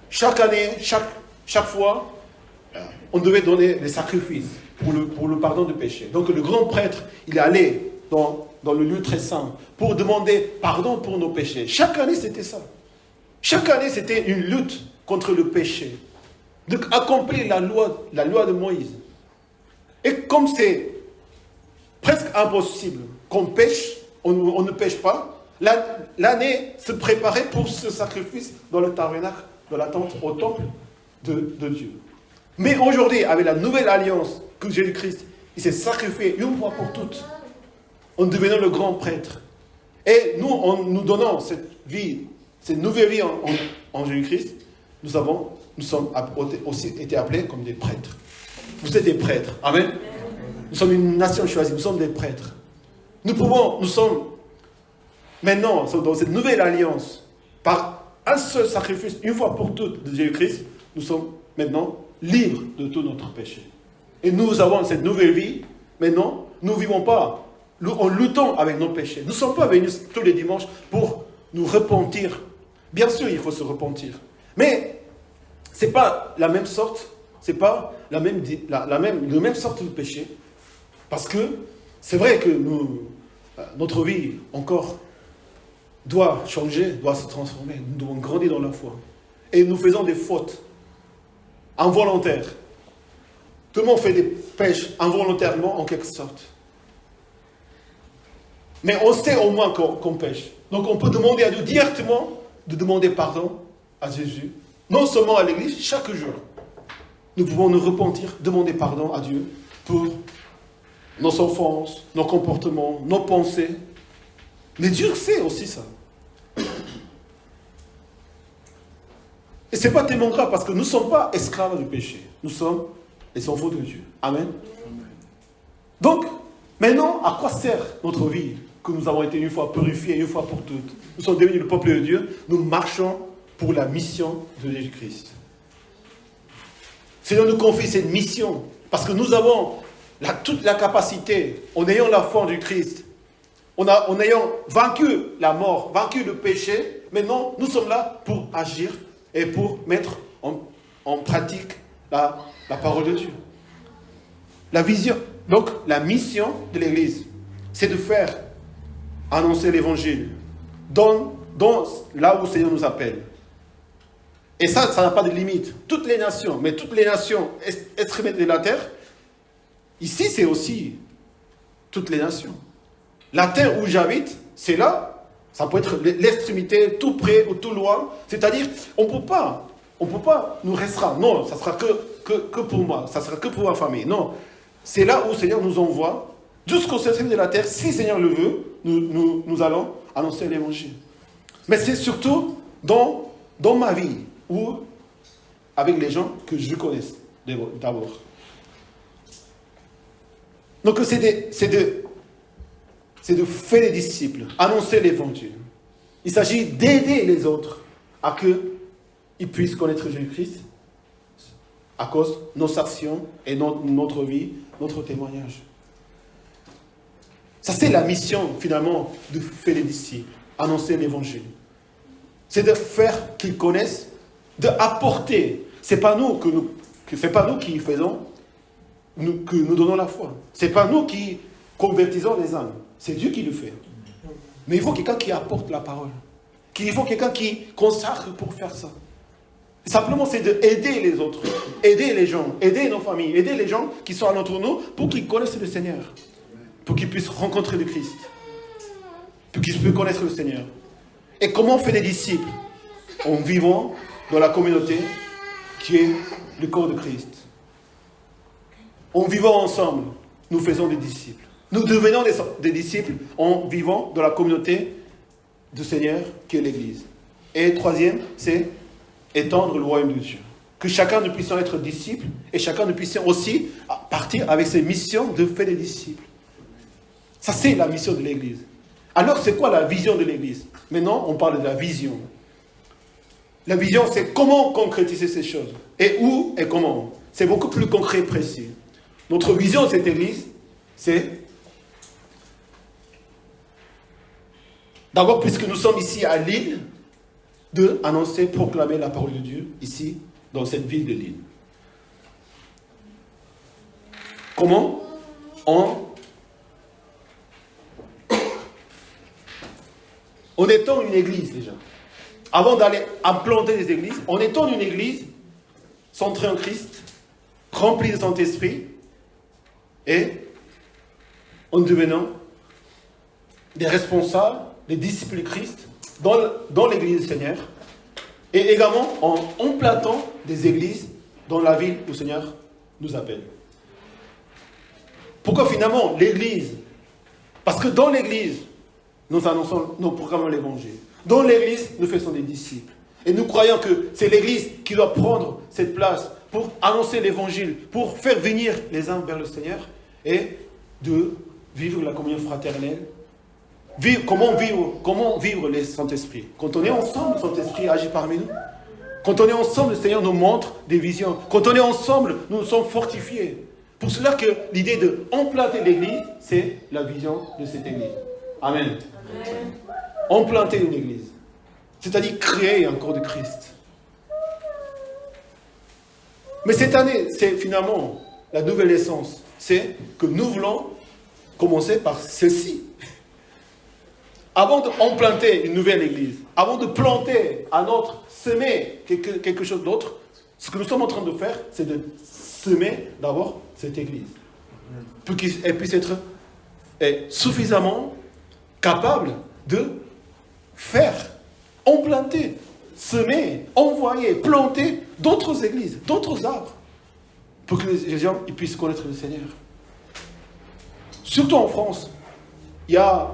Speaker 2: chaque année, chaque fois, on devait donner les sacrifices pour le pardon du péché. Donc le grand prêtre, il est allé dans le lieu très saint pour demander pardon pour nos péchés. Chaque année, c'était ça. Chaque année, c'était une lutte contre le péché. Donc accomplir la loi de Moïse. Et comme c'est presque impossible qu'on pêche, on ne pêche pas, l'année se préparait pour ce sacrifice dans le tabernacle, dans la tente, au temple de Dieu. Mais aujourd'hui, avec la nouvelle alliance que Jésus-Christ, il s'est sacrifié une fois pour toutes, en devenant le grand prêtre. Et nous, en nous donnant cette vie, cette nouvelle vie en Jésus-Christ, nous sommes aussi été appelés comme des prêtres. Vous êtes des prêtres. Amen. Nous sommes une nation choisie. Nous sommes des prêtres. Nous sommes maintenant dans cette nouvelle alliance, par un seul sacrifice, une fois pour toutes, de Jésus-Christ, nous sommes maintenant libres de tout notre péché. Et nous avons cette nouvelle vie. Maintenant, nous ne vivons pas en luttant avec nos péchés. Nous ne sommes pas venus tous les dimanches pour nous repentir. Bien sûr, il faut se repentir. Mais ce n'est pas la même sorte, ce n'est pas la même sorte de péché. Parce que c'est vrai que notre vie encore doit changer, doit se transformer. Nous devons grandir dans la foi. Et nous faisons des fautes involontaires. Tout le monde fait des péchés involontairement en quelque sorte. Mais on sait au moins qu'on pêche. Donc on peut demander à Dieu directement de demander pardon à Jésus. Non seulement à l'église, chaque jour. Nous pouvons nous repentir, demander pardon à Dieu pour nos offenses, nos comportements, nos pensées. Mais Dieu sait aussi ça. Et ce n'est pas tellement grave parce que nous ne sommes pas esclaves du péché. Nous sommes les enfants de Dieu. Amen. Donc, maintenant, à quoi sert notre vie que nous avons été une fois purifiés, une fois pour toutes? Nous sommes devenus le peuple de Dieu. Nous marchons pour la mission de Jésus-Christ. Seigneur nous confie cette mission parce que nous avons toute la capacité, en ayant la foi du Christ, en ayant vaincu la mort, vaincu le péché, maintenant nous sommes là pour agir et pour mettre en pratique la parole de Dieu. La vision, donc la mission de l'Église, c'est de faire annoncer l'Évangile dans là où le Seigneur nous appelle. Et ça n'a pas de limite. Toutes les nations, mais toutes les nations extrémistes de la terre, ici c'est aussi toutes les nations. La terre où j'habite, c'est là, ça peut être l'extrémité, tout près ou tout loin. C'est-à-dire, on ne peut pas nous restreindre. Non, ça sera que pour moi, ça sera que pour ma famille. Non, c'est là où le Seigneur nous envoie, jusqu'au extrémité de la terre. Si le Seigneur le veut, nous allons annoncer l'Évangile. Mais c'est surtout dans ma vie, ou avec les gens que je connais d'abord. Donc c'est de faire des disciples, annoncer l'Évangile. Il s'agit d'aider les autres à qu'ils puissent connaître Jésus-Christ à cause de nos actions et notre vie, notre témoignage. Ça, c'est la mission, finalement, de faire des disciples, annoncer l'Évangile. C'est de faire qu'ils connaissent, d'apporter. Ce n'est pas nous qui faisons, que nous donnons la foi. Ce n'est pas nous qui convertissons les âmes. C'est Dieu qui le fait. Mais il faut quelqu'un qui apporte la parole. Il faut quelqu'un qui consacre pour faire ça. Simplement, c'est d'aider les autres, aider les gens, aider nos familles, aider les gens qui sont autour de nous pour qu'ils connaissent le Seigneur. Pour qu'ils puissent rencontrer le Christ. Pour qu'ils puissent connaître le Seigneur. Et comment on fait des disciples? En vivant dans la communauté qui est le corps de Christ. En vivant ensemble, nous faisons des disciples. Nous devenons des disciples en vivant dans la communauté du Seigneur qui est l'Église. Et troisième, c'est étendre le royaume de Dieu. Que chacun nous puissions être disciples et chacun nous puissions aussi partir avec ses missions de faire des disciples. Ça, c'est la mission de l'Église. Alors, c'est quoi la vision de l'Église? Maintenant, on parle de la vision. La vision, c'est comment concrétiser ces choses. Et où et comment. C'est beaucoup plus concret et précis. Notre vision de cette Église, c'est... D'abord, puisque nous sommes ici à Lille, de annoncer, proclamer la parole de Dieu, ici, dans cette ville de Lille. Comment? En étant une église déjà. Avant d'aller implanter des églises, en étant une église centrée en Christ, remplie de Saint-Esprit, et en devenant des responsables, des disciples de Christ dans l'église du Seigneur, et également en implantant des églises dans la ville où le Seigneur nous appelle. Pourquoi finalement l'église? Parce que dans l'église, nous annonçons, nous proclamons l'évangile. Dans l'église, nous faisons des disciples. Et nous croyons que c'est l'église qui doit prendre cette place pour annoncer l'évangile, pour faire venir les uns vers le Seigneur et de vivre la communion fraternelle. Comment vivre les Saint-Esprit? Quand on est ensemble, le Saint-Esprit agit parmi nous. Quand on est ensemble, le Seigneur nous montre des visions. Quand on est ensemble, nous sommes fortifiés. Pour cela que l'idée de implanter l'église, c'est la vision de cette église. Amen. Implanter une église. C'est-à-dire créer un corps de Christ. Mais cette année, c'est finalement la nouvelle essence. C'est que nous voulons commencer par ceci. Avant d'implanter une nouvelle église, avant de planter un autre, semer quelque chose d'autre, ce que nous sommes en train de faire, c'est de semer d'abord cette église. Pour qu'elle puisse être suffisamment capable de faire, implanter, semer, envoyer, planter d'autres églises, d'autres arbres, pour que les gens ils puissent connaître le Seigneur. Surtout en France, il y a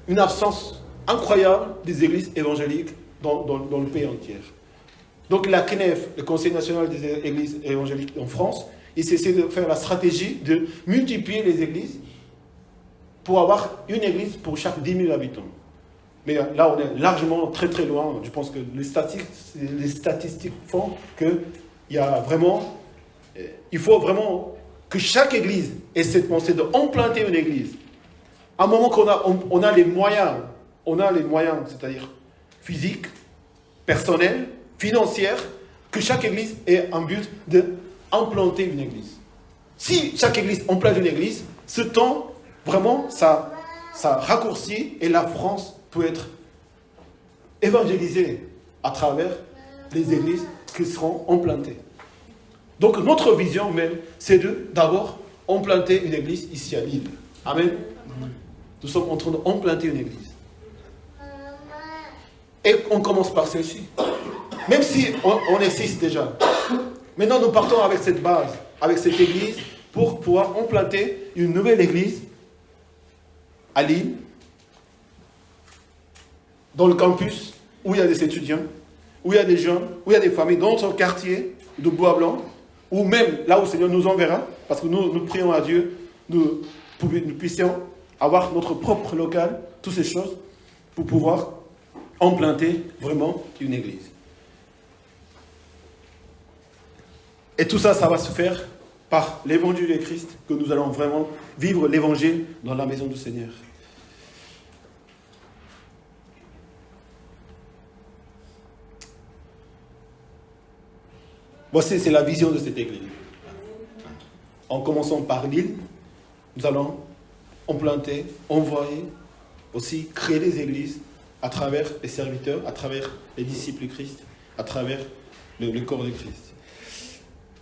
Speaker 2: une absence incroyable des églises évangéliques dans le pays entier. Donc la CNEF, le Conseil national des églises évangéliques en France, il s'essaie de faire la stratégie de multiplier les églises pour avoir une église pour chaque 10 000 habitants. Mais là, on est largement très très loin. Je pense que les statistiques font qu'il y a vraiment... Il faut vraiment que chaque église ait cette pensée d'implanter une église. À un moment qu'on a les moyens, c'est-à-dire physiques, personnels, financiers, que chaque église ait un but d'implanter une église. Si chaque église implante une église, ce temps, vraiment, ça raccourcit et la France peut être évangélisée à travers les églises qui seront implantées. Donc notre vision même, c'est d'abord implanter une église ici à Lille. Amen. Nous sommes en train d'implanter une église. Et on commence par celle-ci. Même si on existe déjà. Maintenant, nous partons avec cette base, avec cette église, pour pouvoir implanter une nouvelle église à Lille, dans le campus, où il y a des étudiants, où il y a des jeunes, où il y a des familles, dans notre quartier de Bois-Blanc, ou même là où le Seigneur nous enverra, parce que nous prions à Dieu, nous puissions avoir notre propre local, toutes ces choses, pour pouvoir implanter vraiment une église. Et tout ça, ça va se faire par l'évangile de Christ, que nous allons vraiment vivre l'évangile dans la maison du Seigneur. Voici, c'est la vision de cette église. En commençant par Lille, nous allons implanter, envoyer, aussi créer des églises à travers les serviteurs, à travers les disciples de Christ, à travers le corps de Christ.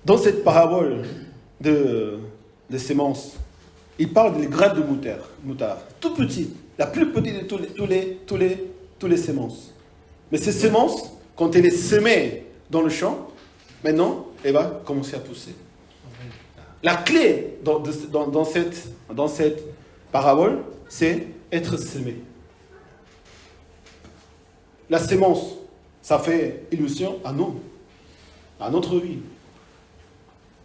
Speaker 2: Dans cette parabole de sémences, il parle des graines de moutarde, toute petite, la plus petite de tous les semences. Mais ces semences, quand elle est semée dans le champ, maintenant, elle va commencer à pousser. La clé dans cette parabole, c'est être semé. La sémence, ça fait illusion à nous, à notre vie.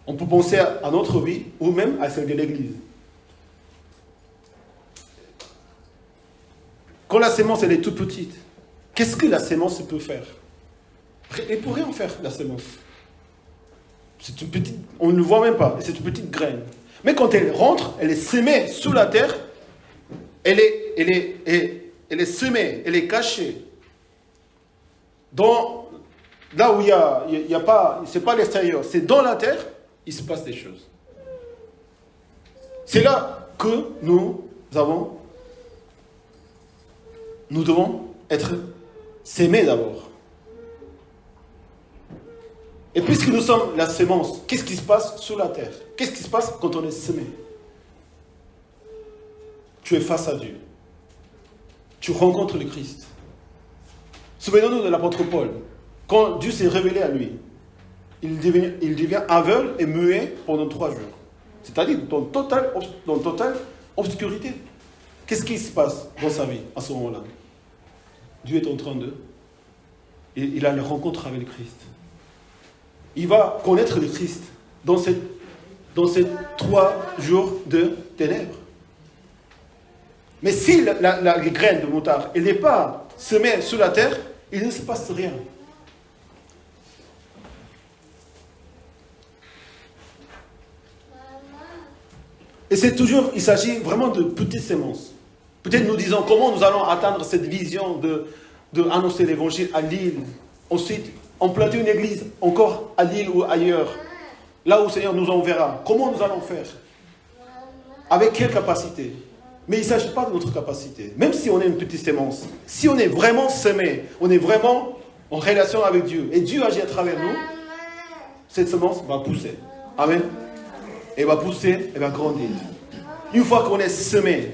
Speaker 2: On peut penser à notre vie ou même à celle de l'Église. Quand la sémence elle est toute petite, qu'est-ce que la sémence peut faire? Elle ne peut rien faire, la sémence. C'est une petite, on ne le voit même pas, c'est une petite graine. Mais quand elle rentre, elle est semée sous la terre, elle est semée, elle est cachée. Là où il y a pas, c'est pas l'extérieur, c'est dans la terre, il se passe des choses. C'est là que nous devons être sémés d'abord. Et puisque nous sommes la sémence, qu'est-ce qui se passe sous la terre? Qu'est-ce qui se passe quand on est semé? Tu es face à Dieu. Tu rencontres le Christ. Souvenons-nous de l'apôtre Paul. Quand Dieu s'est révélé à lui, il devient aveugle et muet pendant 3 jours. C'est-à-dire dans totale obscurité. Qu'est-ce qui se passe dans sa vie à ce moment-là? Dieu est en train de... Il a une rencontre avec le Christ. Il va connaître le Christ dans ces 3 jours de ténèbres. Mais si la graine de moutarde n'est pas semée sous la terre, il ne se passe rien. Et c'est toujours, il s'agit vraiment de petites semences. Peut-être nous disons comment nous allons atteindre cette vision de annoncer l'évangile à Lille. Ensuite, on plante une église encore à Lille ou ailleurs. Là où le Seigneur nous enverra. Comment nous allons faire? Avec quelle capacité? Mais il ne s'agit pas de notre capacité. Même si on est une petite sémence, si on est vraiment semé, on est vraiment en relation avec Dieu, et Dieu agit à travers nous, cette semence va pousser. Amen. Elle va pousser, elle va grandir. Une fois qu'on est semé,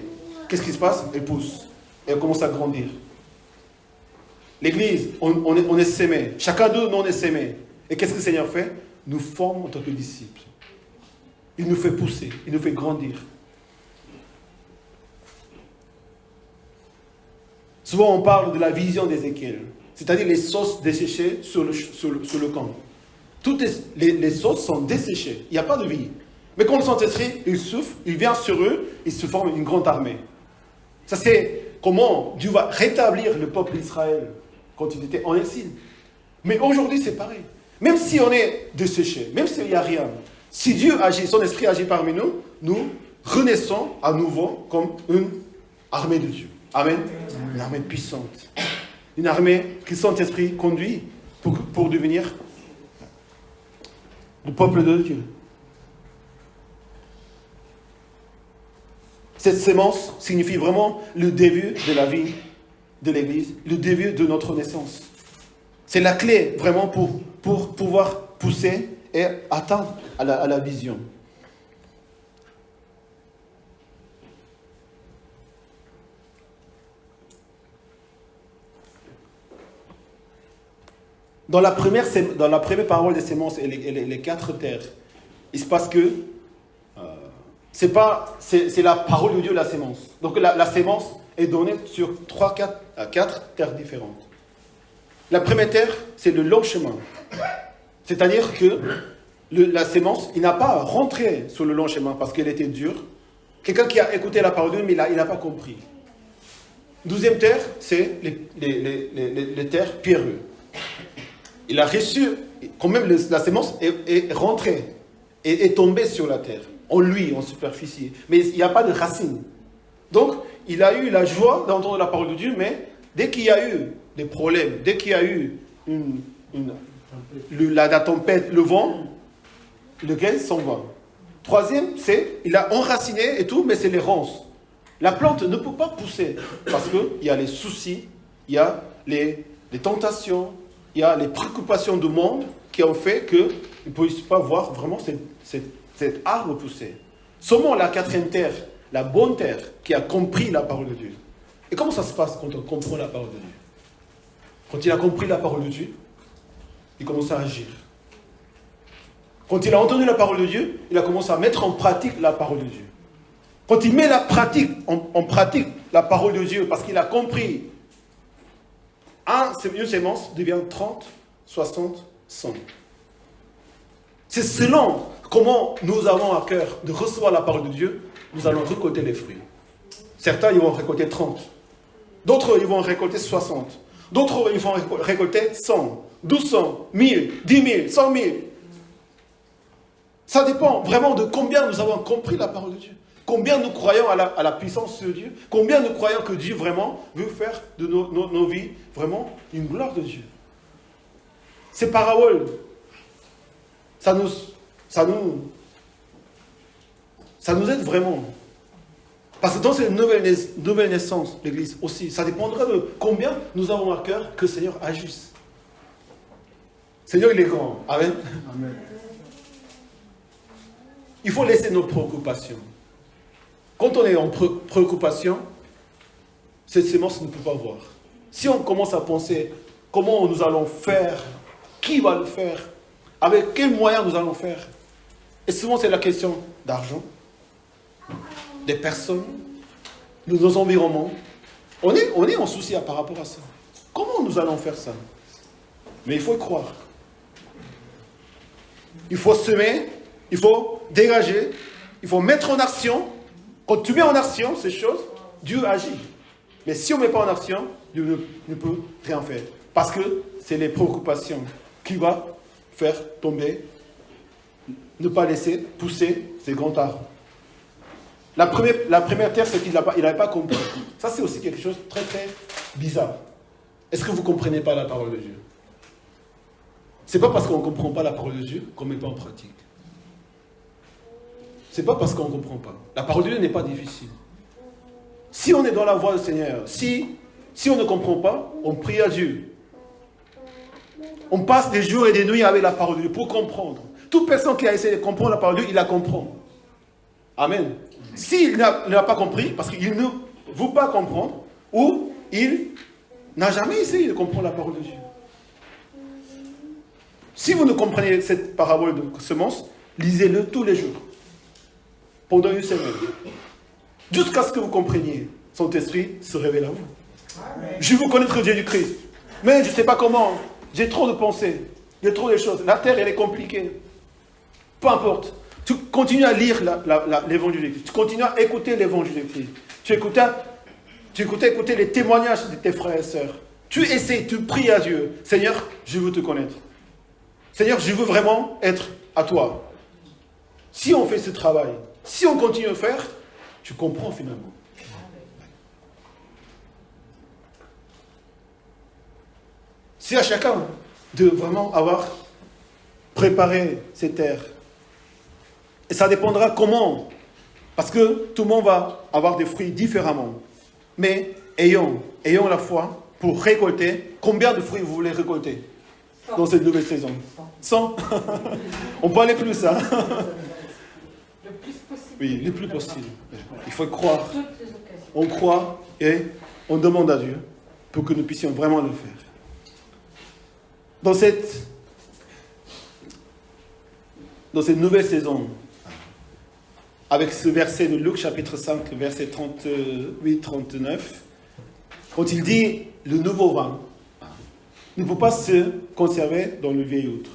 Speaker 2: qu'est-ce qui se passe? Elle pousse. Elle commence à grandir. L'église, on est semé. Chacun d'eux, nous, on est semé. Et qu'est-ce que le Seigneur fait? Nous forme en tant que disciples. Il nous fait pousser, il nous fait grandir. Souvent, on parle de la vision d'Ézéchiel, c'est-à-dire les sauces desséchées sur le camp. Toutes les sauces sont desséchées, il n'y a pas de vie. Mais quand le Saint-Esprit, il souffle, il vient sur eux, il se forme une grande armée. Ça, c'est comment Dieu va rétablir le peuple d'Israël quand il était en exil. Mais aujourd'hui, c'est pareil. Même si on est desséché, même s'il n'y a rien, si Dieu agit, son esprit agit parmi nous, nous renaissons à nouveau comme une armée de Dieu. Amen. Une armée puissante. Une armée que le Saint-Esprit conduit pour devenir le peuple de Dieu. Cette sémence signifie vraiment le début de la vie de l'Église, le début de notre naissance. C'est la clé vraiment pour pouvoir pousser et atteindre à la vision. Dans la première parole des sémences et les 4 terres, il se passe que c'est la parole de Dieu, la sémence. Donc la sémence est donnée sur 4 terres différentes. La première terre, c'est le long chemin. C'est-à-dire que la sémence, il n'a pas rentré sur le long chemin parce qu'elle était dure. Quelqu'un qui a écouté la parole de Dieu, mais il n'a pas compris. 12e terre, c'est les terres pierreuses. Il a reçu, quand même la sémence est rentrée, est tombée sur la terre, en lui, en superficie. Mais il n'y a pas de racine. Donc, il a eu la joie d'entendre la parole de Dieu, mais dès qu'il y a eu des problèmes, dès qu'il y a eu la tempête, le vent, le grain s'en va. 3e, c'est, il a enraciné et tout, mais c'est les ronces. La plante ne peut pas pousser, parce qu'il y a les soucis, il y a les tentations, il y a les préoccupations du monde qui ont fait qu'ils ne puissent pas voir vraiment cet arbre pousser. Seulement la 4e terre, la bonne terre, qui a compris la parole de Dieu. Et comment ça se passe quand on comprend la parole de Dieu? Quand il a compris la parole de Dieu, il commence à agir. Quand il a entendu la parole de Dieu, il a commencé à mettre en pratique la parole de Dieu. Quand il met en pratique la parole de Dieu, parce qu'il a compris, une sémence devient 30, 60, 100. C'est selon comment nous avons à cœur de recevoir la parole de Dieu, nous allons récolter les fruits. Certains, ils vont récolter 30. D'autres, ils vont récolter 60. D'autres, ils vont récolter 100, 1200, 1000, 10 000, 100 000. Ça dépend vraiment de combien nous avons compris la parole de Dieu. Combien nous croyons à la puissance de Dieu. Combien nous croyons que Dieu vraiment veut faire de nos vies vraiment une gloire de Dieu. Ces paroles, ça nous aide vraiment. Parce que dans cette nouvelle naissance, l'Église aussi, ça dépendra de combien nous avons à cœur que le Seigneur agisse. Le Seigneur, il est grand. Amen. Amen. Il faut laisser nos préoccupations. Quand on est en préoccupation, cette sémence ne peut pas voir. Si on commence à penser comment nous allons faire, qui va le faire, avec quels moyens nous allons faire, et souvent c'est la question d'argent, des personnes, de nos environnements. On est en souci par rapport à ça. Comment nous allons faire ça? Mais il faut y croire. Il faut semer, il faut dégager, il faut mettre en action. Quand tu mets en action ces choses, Dieu agit. Mais si on ne met pas en action, Dieu ne peut rien faire. Parce que c'est les préoccupations qui vont faire tomber, ne pas laisser pousser ces grands arbres. La première terre, c'est qu'il n'avait pas compris. Ça, c'est aussi quelque chose de très, très bizarre. Est-ce que vous ne comprenez pas la parole de Dieu? Ce n'est pas parce qu'on ne comprend pas la parole de Dieu qu'on ne met pas en pratique. Ce n'est pas parce qu'on ne comprend pas. La parole de Dieu n'est pas difficile. Si on est dans la voie du Seigneur, si on ne comprend pas, on prie à Dieu. On passe des jours et des nuits avec la parole de Dieu pour comprendre. Toute personne qui a essayé de comprendre la parole de Dieu, il la comprend. Amen. S'il n'a pas compris, parce qu'il ne veut pas comprendre, ou il n'a jamais essayé de comprendre la parole de Dieu. Si vous ne comprenez cette parabole de semence, lisez-le tous les jours, pendant une semaine, jusqu'à ce que vous compreniez. Son esprit se révèle à vous. Je veux connaître Jésus-Christ, mais je ne sais pas comment. J'ai trop de pensées, j'ai trop de choses. La terre, elle est compliquée. Peu importe. Tu continues à lire l'évangile de Christ. Tu continues à écouter l'évangile de Christ. Tu écoutes les témoignages de tes frères et sœurs. Tu essaies, tu pries à Dieu. Seigneur, je veux te connaître. Seigneur, je veux vraiment être à toi. Si on fait ce travail, si on continue à le faire, tu comprends finalement. C'est à chacun de vraiment avoir préparé ces terres. Et ça dépendra comment. Parce que tout le monde va avoir des fruits différemment. Mais ayons la foi pour récolter. Combien de fruits vous voulez récolter dans cette nouvelle saison? 100. On peut aller plus, hein?
Speaker 3: Le plus possible.
Speaker 2: Oui, le plus possible. Il faut croire. On croit et on demande à Dieu pour que nous puissions vraiment le faire. Dans cette nouvelle saison, avec ce verset de Luc chapitre 5, verset 38-39, quand il dit le nouveau vin ne peut pas se conserver dans le vieil outre.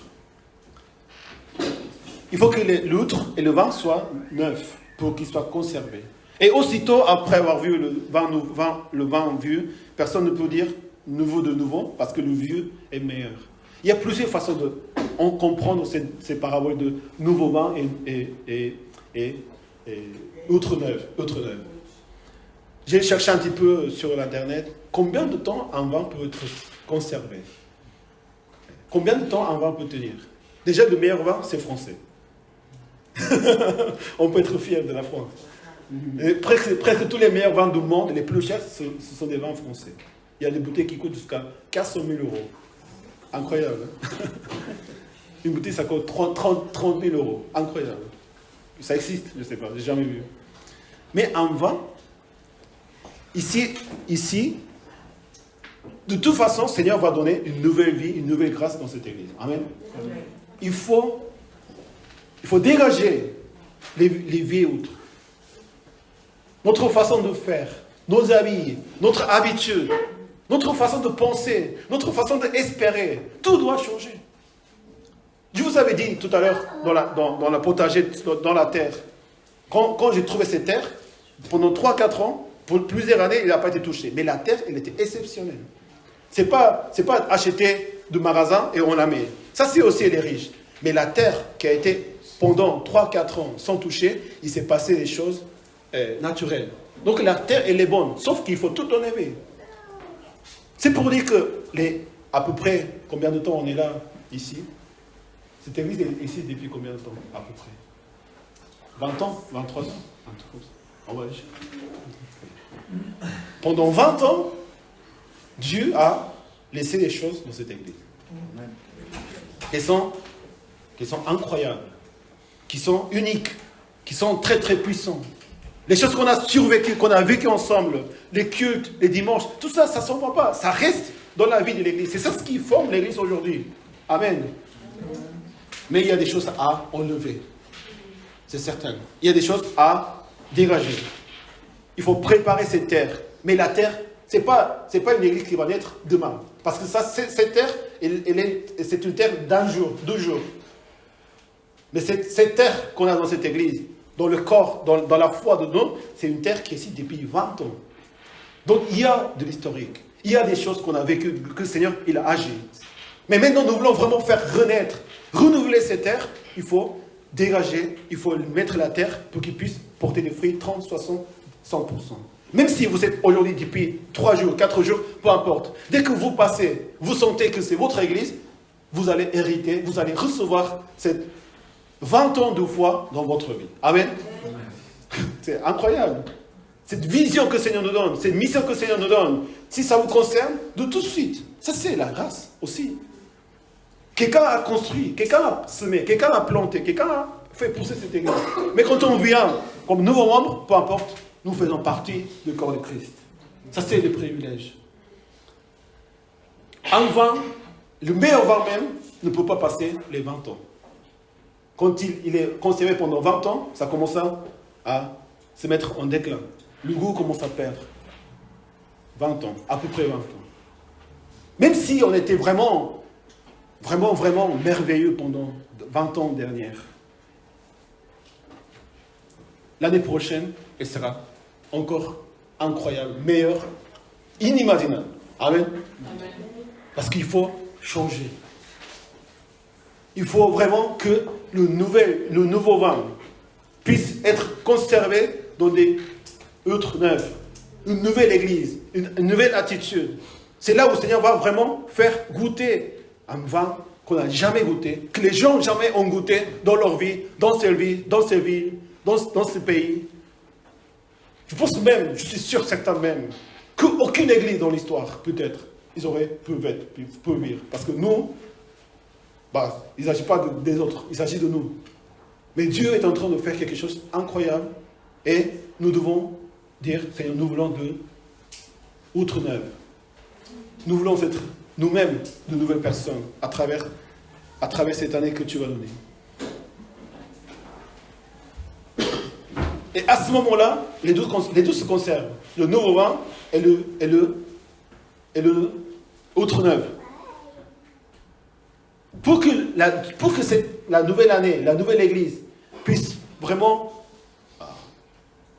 Speaker 2: Il faut que l'outre et le vin soient neufs pour qu'ils soient conservés. Et aussitôt après avoir vu le vin vieux, personne ne peut dire nouveau de nouveau parce que le vieux est meilleur. Il y a plusieurs façons de comprendre ces paraboles de nouveau vin et outre neuve. J'ai cherché un petit peu sur l'internet combien de temps un vin peut être conservé. Combien de temps un vin peut tenir. Déjà, le meilleur vin, c'est français. On peut être fier de la France. Et presque tous les meilleurs vins du monde, les plus chers, ce sont des vins français. Il y a des bouteilles qui coûtent jusqu'à 400 000 euros. Incroyable. Hein? Une bouteille, ça coûte 30 000 euros. Incroyable. Ça existe, je ne sais pas, je n'ai jamais vu. Mais un vin, ici, de toute façon, le Seigneur va donner une nouvelle vie, une nouvelle grâce dans cette église. Amen. Amen. Il faut dégager les vieilles outres. Notre façon de faire, nos habits, notre habitude, notre façon de penser, notre façon d'espérer, tout doit changer. Je vous avais dit tout à l'heure, dans la potager, dans la terre, quand j'ai trouvé cette terre, pendant 3-4 ans, pour plusieurs années, il n'a pas été touché. Mais la terre, elle était exceptionnelle. Ce n'est pas acheter de magasin et on la met. Ça, c'est aussi les riches. Mais la terre qui a été pendant 3-4 ans sans toucher, il s'est passé des choses naturelles. Donc la terre, elle est bonne, sauf qu'il faut tout enlever. C'est pour dire que, à peu près, combien de temps on est là, ici? Cette église est ici depuis combien de temps, à peu près? 20 ans? 23 ans? Un truc comme ça. Oh ouais. Pendant 20 ans, Dieu a laissé des choses dans cette église. Qui sont incroyables, qui sont uniques, qui sont très très puissants. Les choses qu'on a survécues, qu'on a vécues ensemble, les cultes, les dimanches, tout ça, ça ne s'en va pas. Ça reste dans la vie de l'église. C'est ça ce qui forme l'église aujourd'hui. Amen. Mais il y a des choses à enlever. C'est certain. Il y a des choses à dégager. Il faut préparer cette terre. Mais la terre, ce n'est pas une église qui va naître demain. Parce que ça, cette terre, c'est une terre d'un jour, 2 jours. Mais cette terre qu'on a dans cette église, dans le corps, dans la foi de nous, c'est une terre qui est ici depuis 20 ans. Donc il y a de l'historique. Il y a des choses qu'on a vécues, que le Seigneur, il a agi. Mais maintenant, nous voulons vraiment faire renaître, renouveler cette terre. Il faut dégager, il faut mettre la terre pour qu'il puisse porter des fruits 30, 60, 100%. Même si vous êtes aujourd'hui depuis 3 jours, 4 jours, peu importe. Dès que vous passez, vous sentez que c'est votre église, vous allez hériter, vous allez recevoir cette 20 ans de foi dans votre vie. Amen. C'est incroyable. Cette vision que le Seigneur nous donne, cette mission que le Seigneur nous donne, si ça vous concerne, de tout de suite. Ça, c'est la grâce aussi. Quelqu'un a construit, quelqu'un a semé, quelqu'un a planté, quelqu'un a fait pousser cette église. Mais quand on vient comme nouveau membre, peu importe, nous faisons partie du corps de Christ. Ça, c'est le privilège. Un vin, le meilleur vin même, ne peut pas passer les 20 ans. Quand il est conservé pendant 20 ans, ça commence à se mettre en déclin. Le goût commence à perdre. 20 ans, à peu près 20 ans. Même si on était vraiment merveilleux pendant 20 ans dernière. L'année prochaine, elle sera encore incroyable, meilleure, inimaginable. Amen. Amen. Parce qu'il faut changer. Il faut vraiment que le nouveau vin puisse être conservé dans des œuvres neuves, une nouvelle église, une nouvelle attitude. C'est là où le Seigneur va vraiment faire goûter un vin qu'on n'a jamais goûté, que les gens jamais ont goûté dans leur vie, dans ces villes, dans ce pays. Je pense même, je suis sûr, certains même, qu'aucune église dans l'histoire, peut-être, ils auraient pu vivre. Parce que nous, il ne s'agit pas des autres, il s'agit de nous. Mais Dieu est en train de faire quelque chose d'incroyable et nous devons dire, Seigneur, nous voulons de outre neuve. Nous voulons être nous-mêmes de nouvelles personnes à travers cette année que tu vas donner. Et à ce moment-là, les deux se conservent. Le nouveau vin et le outre neuve. Pour que la nouvelle année, la nouvelle église puisse vraiment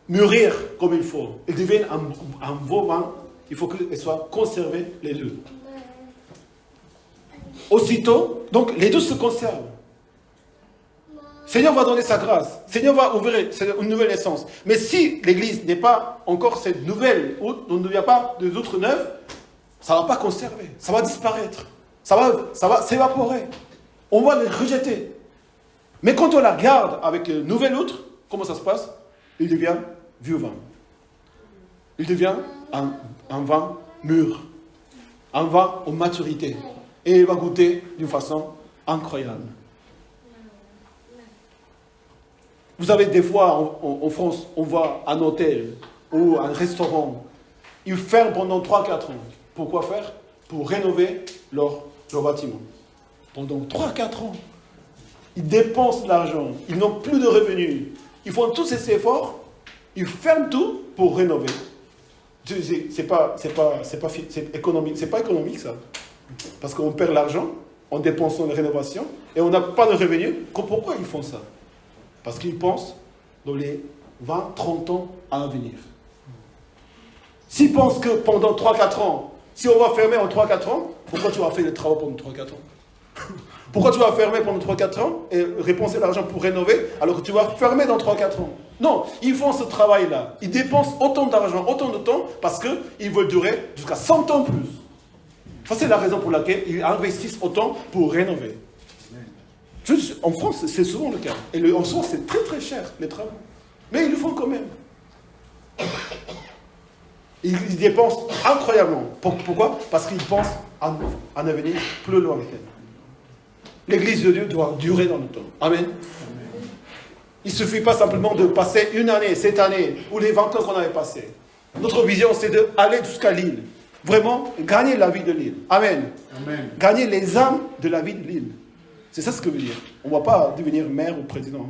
Speaker 2: mûrir comme il faut, et devienne un beau vin, il faut qu'elle soit conservée les deux. Aussitôt, donc les deux se conservent. Seigneur va donner sa grâce. Seigneur va ouvrir une nouvelle essence. Mais si l'église n'est pas encore cette nouvelle, on ne vient pas des autres neuves, ça ne va pas conserver. Ça va disparaître. Ça va s'évaporer. On va les rejeter. Mais quand on la garde avec une nouvelle outre, comment ça se passe? Il devient vieux vin. Il devient un vin mûr. Un vin en maturité. Et il va goûter d'une façon incroyable. Vous avez des fois, en France, on va à un hôtel ou à un restaurant. Ils ferment pendant 3-4 ans. Pourquoi faire? Pour rénover leur bâtiment. Pendant 3-4 ans. Ils dépensent de l'argent. Ils n'ont plus de revenus. Ils font tous ces efforts. Ils ferment tout pour rénover. C'est pas économique. C'est pas économique, ça. Parce qu'on perd l'argent en dépensant les rénovations et on n'a pas de revenus. Pourquoi ils font ça? Parce qu'ils pensent dans les 20-30 ans à venir. S'ils pensent que pendant 3-4 ans, si on va fermer en 3-4 ans, pourquoi tu vas faire les travaux pendant 3-4 ans? Pourquoi tu vas fermer pendant 3-4 ans et dépenser l'argent pour rénover alors que tu vas fermer dans 3-4 ans? Non, ils font ce travail-là. Ils dépensent autant d'argent, autant de temps parce qu'ils veulent durer jusqu'à 100 ans plus. Ça, c'est la raison pour laquelle ils investissent autant pour rénover. En France, c'est souvent le cas. Et en France, c'est très très cher, les travaux. Mais ils le font quand même. Ils dépensent incroyablement. Pourquoi? Parce qu'ils pensent à un avenir plus lointain. L'Église de Dieu doit durer dans le temps. Amen. Il ne suffit pas simplement de passer une année, cette année, ou les 20 ans qu'on avait passés. Notre vision, c'est d'aller jusqu'à l'île. Vraiment, gagner la vie de l'île. Amen. Amen. Gagner les âmes de la vie de l'île. C'est ça ce que veut dire. On ne va pas devenir maire ou président.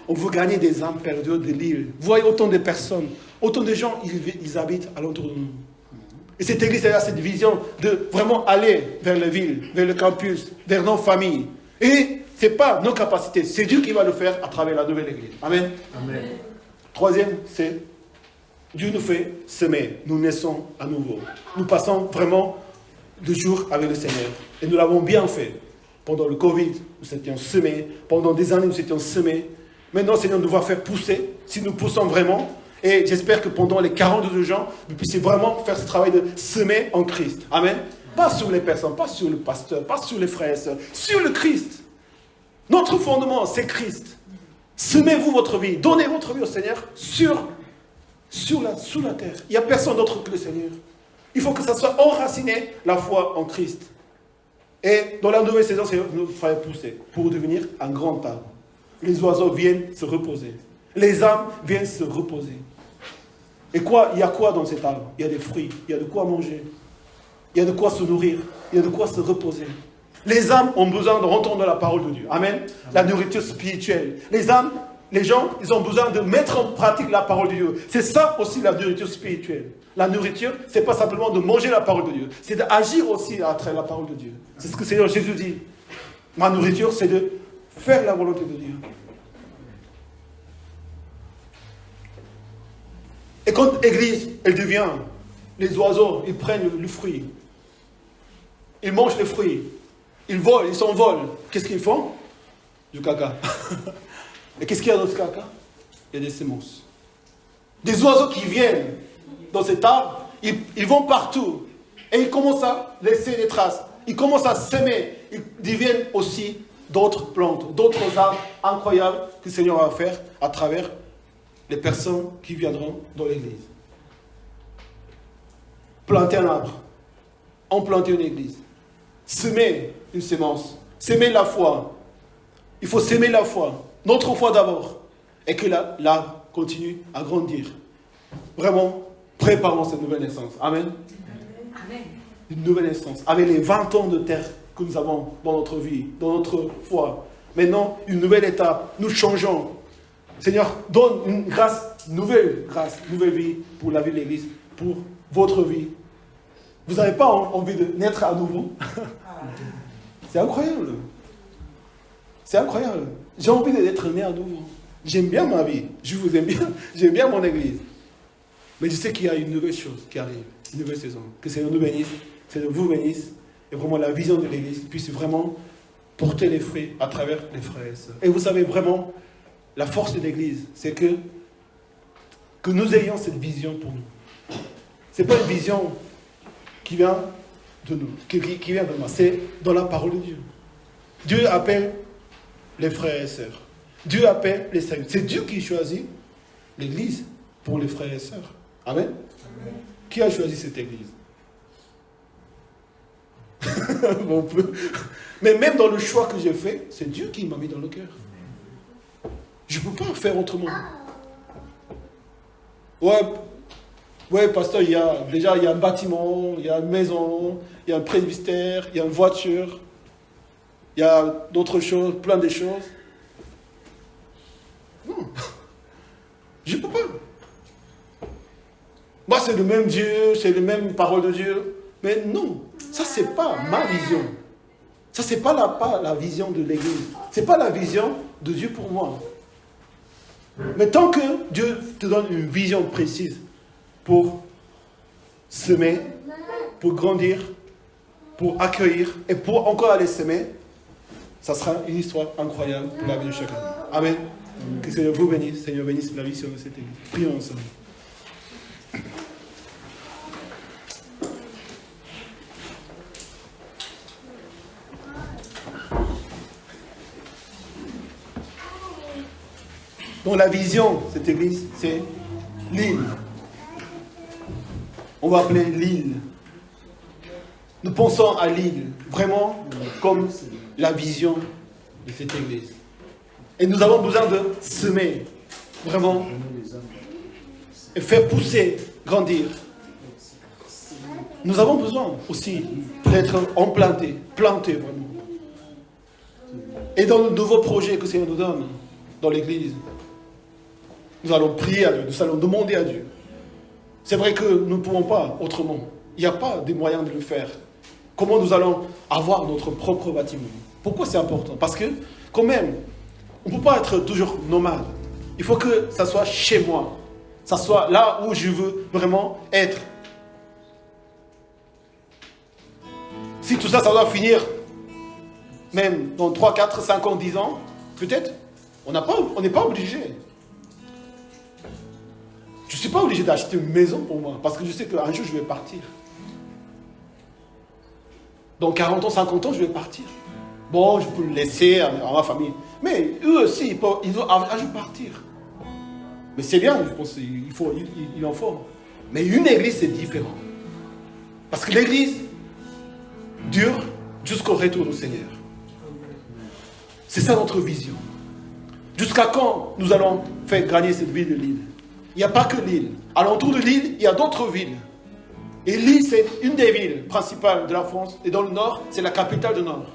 Speaker 2: On veut gagner des âmes perdues de l'île. Vous voyez autant de personnes, autant de gens, ils habitent alentour de nous. Et cette église a cette vision de vraiment aller vers la ville, vers le campus, vers nos familles. Et ce n'est pas nos capacités, c'est Dieu qui va le faire à travers la nouvelle église. Amen. Amen. Troisième, c'est Dieu nous fait semer. Nous naissons à nouveau. Nous passons vraiment de jours avec le Seigneur. Et nous l'avons bien fait. Pendant le Covid, nous étions semés. Pendant des années, nous étions semés. Maintenant, Seigneur, nous va faire pousser, si nous poussons vraiment. Et j'espère que pendant les 42 jours, vous puissiez vraiment faire ce travail de semer en Christ. Amen. Pas sur les personnes, pas sur le pasteur, pas sur les frères et sœurs, sur le Christ. Notre fondement, c'est Christ. Semez-vous votre vie, donnez votre vie au Seigneur sous la terre. Il n'y a personne d'autre que le Seigneur. Il faut que ça soit enraciné, la foi en Christ. Et dans la nouvelle saison, Seigneur, nous faire pousser pour devenir un grand arbre. Les oiseaux viennent se reposer. Les âmes viennent se reposer. Et quoi, il y a quoi dans cet arbre? Il y a des fruits, il y a de quoi manger. Il y a de quoi se nourrir, il y a de quoi se reposer. Les âmes ont besoin de entendre la parole de Dieu. Amen. La nourriture spirituelle. Les âmes, les gens, ils ont besoin de mettre en pratique la parole de Dieu. C'est ça aussi la nourriture spirituelle. La nourriture, ce n'est pas simplement de manger la parole de Dieu, c'est d'agir aussi à travers la parole de Dieu. C'est ce que Seigneur Jésus dit. Ma nourriture, c'est de faire la volonté de Dieu. Et quand l'église, elle devient, les oiseaux, ils prennent le fruit. Ils mangent les fruits. Ils volent, ils s'envolent. Qu'est-ce qu'ils font? Du caca. Et qu'est-ce qu'il y a dans ce caca? Il y a des semences. Des oiseaux qui viennent dans cet arbre, ils vont partout. Et ils commencent à laisser des traces. Ils commencent à s'aimer. Ils deviennent aussi d'autres plantes, d'autres arbres incroyables que le Seigneur va faire à travers les personnes qui viendront dans l'église. Planter un arbre, implanter une église, semer une sémence, semer la foi. Il faut s'aimer la foi, notre foi d'abord, et que l'arbre continue à grandir. Vraiment, préparons cette nouvelle naissance. Amen.
Speaker 3: Amen.
Speaker 2: Une nouvelle naissance, avec les 20 ans de terre que nous avons dans notre vie, dans notre foi. Maintenant, une nouvelle étape, nous changeons. Seigneur, donne une nouvelle vie pour la vie de l'Église, pour votre vie. Vous n'avez pas envie de naître à nouveau? C'est incroyable. C'est incroyable. J'ai envie d'être né à nouveau. J'aime bien ma vie. Je vous aime bien. J'aime bien mon Église. Mais je sais qu'il y a une nouvelle chose qui arrive, une nouvelle saison. Que Seigneur nous bénisse, Seigneur vous bénisse, et vraiment la vision de l'Église puisse vraiment porter les fruits à travers les frères et sœurs. Et vous savez vraiment, la force de l'Église, c'est que nous ayons cette vision pour nous. Ce n'est pas une vision qui vient de nous, qui vient de moi. C'est dans la parole de Dieu. Dieu appelle les frères et sœurs. Dieu appelle les saints. C'est Dieu qui choisit l'Église pour les frères et sœurs. Amen. Amen. Qui a choisi cette Église? Bon, mais même dans le choix que j'ai fait, c'est Dieu qui m'a mis dans le cœur. Je ne peux pas faire autrement. Ouais, pasteur, il y a un bâtiment, il y a une maison, il y a un presbytère, il y a une voiture, il y a d'autres choses, plein de choses. Non. Je ne peux pas. Moi, c'est le même Dieu, c'est la même parole de Dieu. Mais non, ça, ce n'est pas ma vision. Ça, ce n'est pas la vision de l'Église. Ce n'est pas la vision de Dieu pour moi. Mais tant que Dieu te donne une vision précise pour semer, pour grandir, pour accueillir et pour encore aller semer, ça sera une histoire incroyable pour la vie de chacun. Amen. Que Seigneur vous bénisse, Seigneur bénisse la vision de cette Église. Prions ensemble. Donc la vision de cette église, c'est l'île. On va appeler l'île. Nous pensons à l'île, vraiment comme la vision de cette église. Et nous avons besoin de semer, vraiment, et faire pousser, grandir. Nous avons besoin aussi d'être implantés, plantés vraiment. Et dans le nouveau projet que le Seigneur nous donne dans l'église, nous allons prier à Dieu, nous allons demander à Dieu. C'est vrai que nous ne pouvons pas autrement. Il n'y a pas de moyen de le faire. Comment nous allons avoir notre propre bâtiment? Pourquoi c'est important? Parce que, quand même, on ne peut pas être toujours nomade. Il faut que ça soit chez moi. Ça soit là où je veux vraiment être. Si tout ça, ça doit finir, même dans 3, 4, 5 ans, 10 ans, peut-être, On n'est pas obligé. Je ne suis pas obligé d'acheter une maison pour moi, parce que je sais qu'un jour, je vais partir. Dans 40 ans, 50 ans, je vais partir. Bon, je peux le laisser à ma famille. Mais eux aussi, ils doivent un jour partir. Mais c'est bien, je pense qu'il en faut. Mais une église, c'est différent. Parce que l'église dure jusqu'au retour du Seigneur. C'est ça notre vision. Jusqu'à quand nous allons faire gagner cette ville de Lille? Il n'y a pas que Lille. À l'entour de Lille, il y a d'autres villes. Et Lille, c'est une des villes principales de la France. Et dans le nord, c'est la capitale du nord.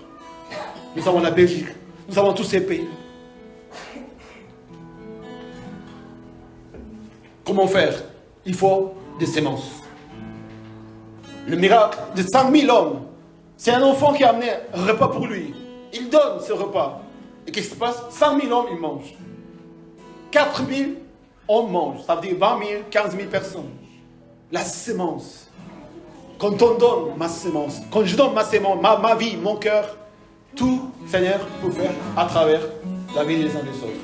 Speaker 2: Nous avons la Belgique. Nous avons tous ces pays. Comment faire? Il faut des semences. Le miracle de 5000 hommes, c'est un enfant qui a amené un repas pour lui. Il donne ce repas. Et qu'est-ce qui se passe? 5000 hommes, ils mangent. 4000 hommes mangent. Ça veut dire 20 000, 15 000 personnes. La sémence. Quand on donne ma sémence, quand je donne ma sémence, ma vie, mon cœur, tout, Seigneur, peut faire à travers la vie des uns des autres.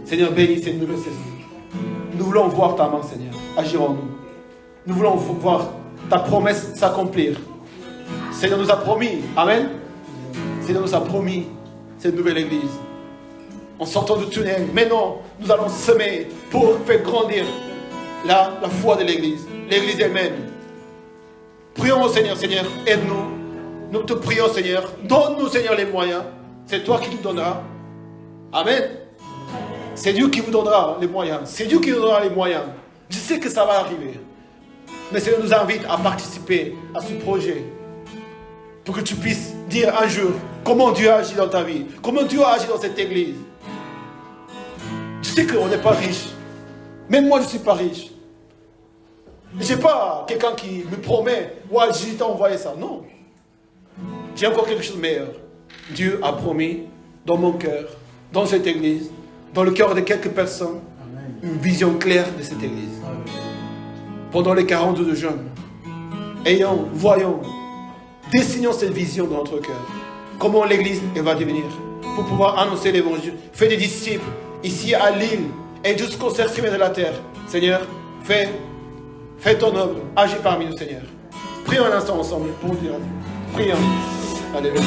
Speaker 2: Seigneur, bénis cette nouvelle saison. Nous voulons voir ta main, Seigneur, agir en nous. Nous voulons voir ta promesse s'accomplir. Seigneur nous a promis, amen. Seigneur nous a promis cette nouvelle église. En sortant du tunnel, maintenant, nous allons semer pour faire grandir la foi de l'église, l'église elle-même. Prions au Seigneur, Seigneur, aide-nous. Nous te prions, Seigneur. Donne-nous, Seigneur, les moyens. C'est toi qui nous donneras. Amen. C'est Dieu qui vous donnera les moyens. C'est Dieu qui nous donnera les moyens. Je sais que ça va arriver. Mais Seigneur nous invite à participer à ce projet. Pour que tu puisses dire un jour comment Dieu a agi dans ta vie. Comment Dieu a agi dans cette église. Je sais qu'on n'est pas riche. Même moi, je ne suis pas riche. Je n'ai pas quelqu'un qui me promet « Ouais, j'ai t'ai envoyé ça ». Non. J'ai encore quelque chose de meilleur. Dieu a promis dans mon cœur, dans cette église, dans le cœur de quelques personnes, une vision claire de cette église. Pendant les 42 jeûnes, voyons, dessinons cette vision dans notre cœur. Comment l'église va devenir pour pouvoir annoncer l'évangile. Fais des disciples ici à Lille et jusqu'au cercle de la terre. Seigneur, fais ton œuvre, agis parmi nous, Seigneur. Prions un instant ensemble pour dire à Dieu. Prions. Alléluia.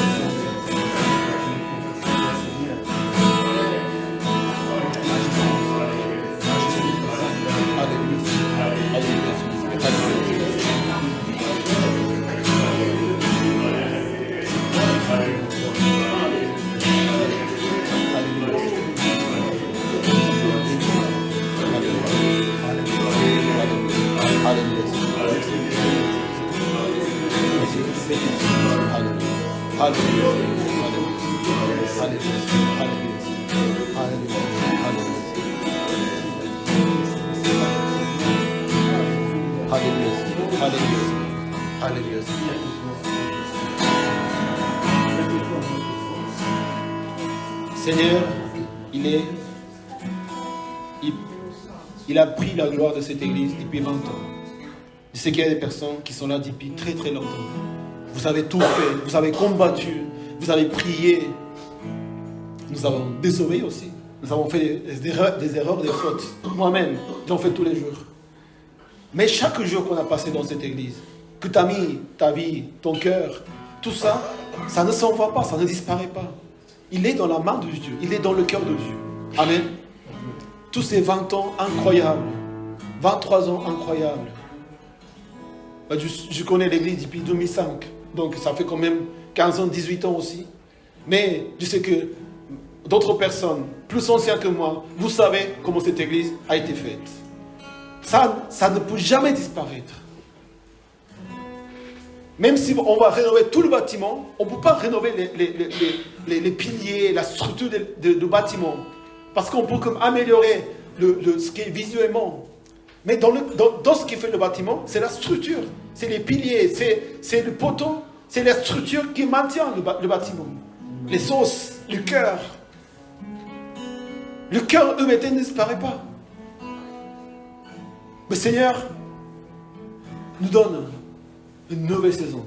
Speaker 2: Seigneur, il a pris la gloire de cette église depuis 20 ans. Je sais qu'il y a des personnes qui sont là depuis très très longtemps. Vous avez tout fait, vous avez combattu, vous avez prié. Nous avons désobéi aussi. Nous avons fait des erreurs, des fautes. Moi-même, j'en fais tous les jours. Mais chaque jour qu'on a passé dans cette église, que tu as mis ta vie, ton cœur, tout ça, ça ne s'en va pas, ça ne disparaît pas. Il est dans la main de Dieu, il est dans le cœur de Dieu. Amen. Tous ces 20 ans incroyables, 23 ans incroyables. Je connais l'église depuis 2005, donc ça fait quand même 15 ans, 18 ans aussi. Mais je sais que d'autres personnes, plus anciennes que moi, vous savez comment cette église a été faite. Ça ne peut jamais disparaître. Même si on va rénover tout le bâtiment, on ne peut pas rénover les piliers, la structure du bâtiment. Parce qu'on peut comme améliorer ce qui est visuellement. Mais dans ce qui fait le bâtiment, c'est la structure. C'est les piliers, c'est le poteau, c'est la structure qui maintient le bâtiment. Les os, le cœur. Le cœur ne disparaît pas. Mais Seigneur nous donne une nouvelle saison.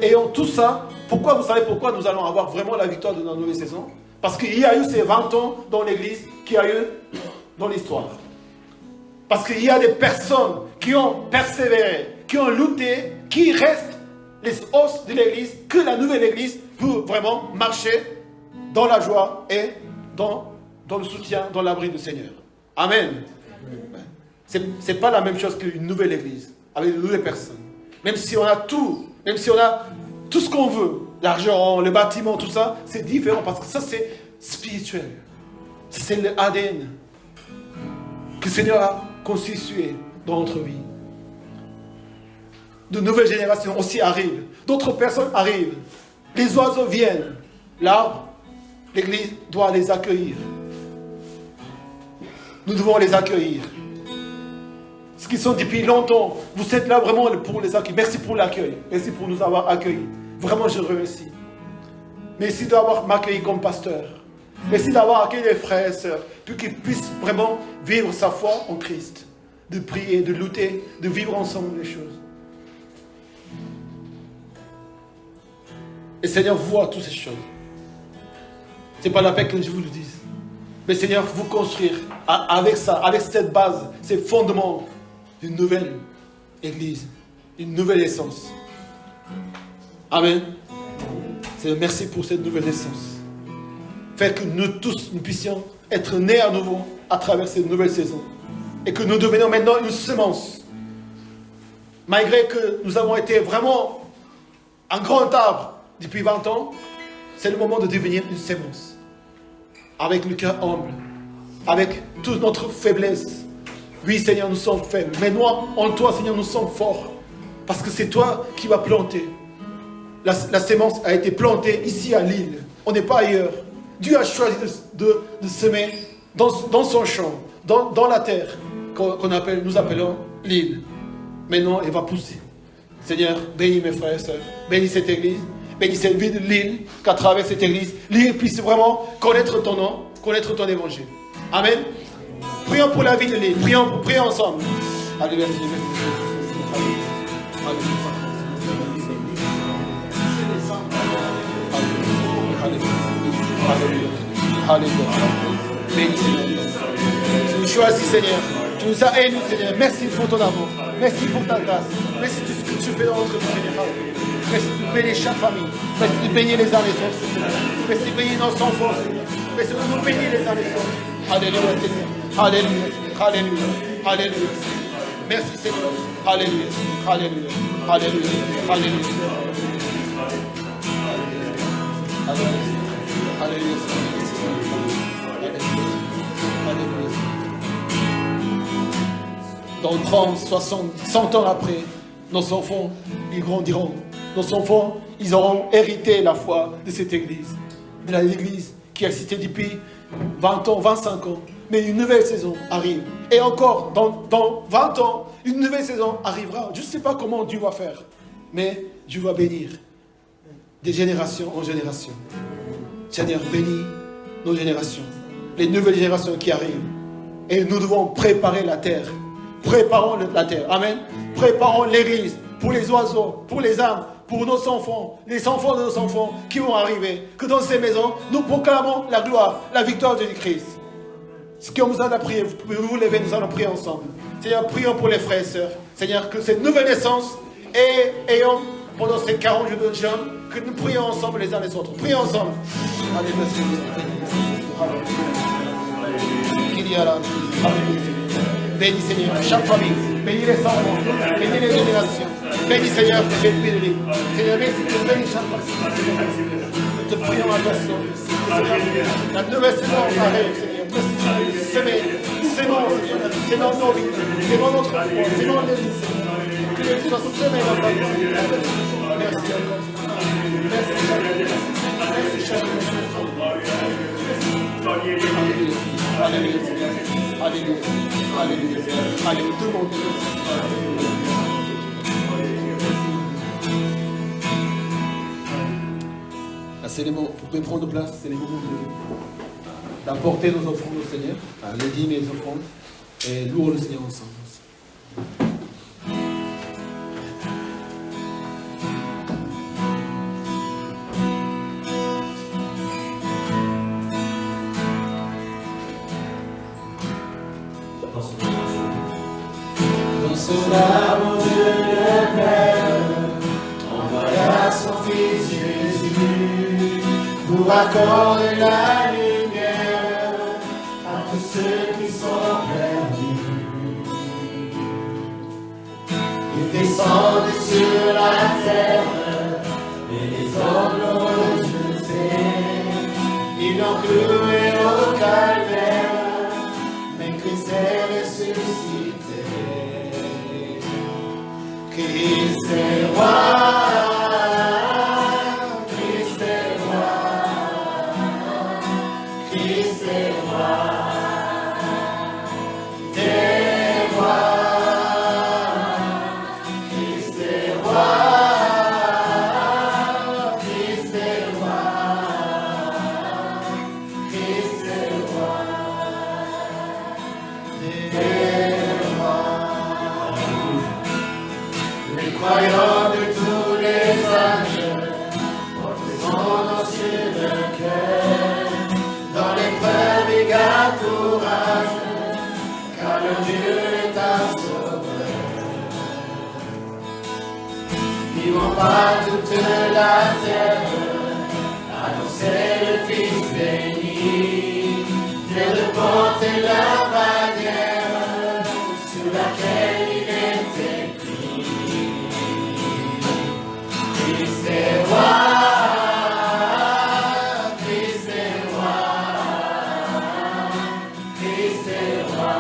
Speaker 2: Ayant tout ça, vous savez pourquoi nous allons avoir vraiment la victoire de la nouvelle saison? Parce qu'il y a eu ces 20 ans dans l'église qu'il y a eu dans l'histoire. Parce qu'il y a des personnes qui ont persévéré, qui ont lutté, qui restent les os de l'église, que la nouvelle église peut vraiment marcher dans la joie et dans le soutien, dans l'abri du Seigneur. Amen. C'est pas la même chose qu'une nouvelle église, avec de nouvelles personnes. Même si on a tout, même si on a tout ce qu'on veut, l'argent, le bâtiment, tout ça, c'est différent parce que ça c'est spirituel. C'est l'ADN que le Seigneur a constitué dans notre vie. De nouvelles générations aussi arrivent. D'autres personnes arrivent. Les oiseaux viennent. Là, l'église doit les accueillir. Nous devons les accueillir. Ce qui sont depuis longtemps, vous êtes là vraiment pour les accueillir. Merci pour l'accueil. Merci pour nous avoir accueillis. Vraiment, je remercie. Merci d'avoir m'accueilli comme pasteur. Merci d'avoir accueilli les frères et sœurs, pour qu'ils puissent vraiment vivre sa foi en Christ. De prier, de lutter, de vivre ensemble les choses. Et Seigneur voit toutes ces choses. Ce n'est pas la peine que je vous le dise. Mais Seigneur, vous construire avec ça, avec cette base, ces fondements d'une nouvelle église, une nouvelle essence. Amen. Seigneur, merci pour cette nouvelle essence. Fait que nous tous, nous puissions être nés à nouveau à travers cette nouvelle saison. Et que nous devenions maintenant une semence. Malgré que nous avons été vraiment un grand arbre depuis 20 ans, c'est le moment de devenir une semence. Avec le cœur humble, avec toute notre faiblesse. Oui, Seigneur, nous sommes faibles. Mais nous, en toi, Seigneur, nous sommes forts. Parce que c'est toi qui vas planter. La sémence a été plantée ici à Lille. On n'est pas ailleurs. Dieu a choisi de semer dans son champ, dans la terre, nous appelons Lille. Maintenant, elle va pousser. Seigneur, bénis mes frères et sœurs. Bénis cette église. Bénis cette vie de Lille, qu'à travers cette église, Lille puisse vraiment connaître ton nom, connaître ton évangile. Amen. Prions pour la vie de Lille. Prions ensemble. Alléluia. Alléluia. Bénis Seigneur. Tu nous choisis, Seigneur. Tu nous as élus, Seigneur. Merci pour ton amour. Merci pour ta grâce. Merci pour tout ce que tu fais dans notre vie, Seigneur. Merci de bénir chaque famille. Merci de bénir les uns les autres, Seigneur. Merci de bénir nos enfants, Seigneur. Merci de nous bénir les uns les autres. Alléluia, Seigneur. Alléluia. Alléluia. Alléluia. Merci, Seigneur. Alléluia. Alléluia. Alléluia. Alléluia. Alléluia. Alléluia. Dans 30, 60, 100 ans après, nos enfants, ils grandiront. Nos enfants, ils auront hérité la foi de cette église. De l'église qui a existé depuis 20 ans, 25 ans. Mais une nouvelle saison arrive. Et encore, dans 20 ans, une nouvelle saison arrivera. Je ne sais pas comment Dieu va faire. Mais Dieu va bénir de génération en génération. Seigneur, bénis nos générations. Les nouvelles générations qui arrivent. Et nous devons préparer la terre. Préparons la terre. Amen. Préparons l'église pour les oiseaux, pour les âmes, pour nos enfants, les enfants de nos enfants qui vont arriver. Que dans ces maisons, nous proclamons la gloire, la victoire de Christ. Ce qu'on vous a prié, vous pouvez vous lever, nous allons prier ensemble. Seigneur, prions pour les frères et sœurs. Seigneur, que cette nouvelle naissance et ayons pendant ces 40 jours de jeûne, que nous prions ensemble les uns les autres. Prions ensemble. Alléluia. Bénis Seigneur chaque famille, bénis les enfants, bénis les générations, bénis Seigneur cette vie de vie. Seigneur, merci de bénir chaque famille. Nous te prions à ta Seigneur. La nouvelle saison arrive, Seigneur. Merci de semer, Seigneur, c'est dans nos vies, c'est dans notre foi, c'est dans l'église, Seigneur. Que les soit semé dans ta vie, Seigneur. Merci encore. Merci chaque jour. Merci chaque jour. Alléluia, Seigneur. Alléluia. Alléluia. Alléluia. Tout le monde. Là, c'est les moments, vous pouvez prendre place, c'est les moments d'apporter nos offrandes au Seigneur, les dîmes et les offrandes, et louer le Seigneur ensemble. sur l'amour de le Père, envoya son Fils Jésus pour accorder la lumière à tous ceux qui sont perdus. Il descendit sur la terre et les hommes l'ont rejeté. Ils l'ont cloué au calvaire, mais Christ est ressuscité. Christ est roi, Christ est roi, Christ est roi, des rois. Christ est roi, Christ est roi, Christ est roi, des rois. Les croyants de tous les âges portent son nom sur le cœur. Dans l'épreuve, il garde courage, car le Dieu est un sauveur. Vivons par toute la terre, annoncer le Fils béni, fier de porter la bannière sur laquelle il est écrit. Christ est roi, Christ est roi, Christ est roi,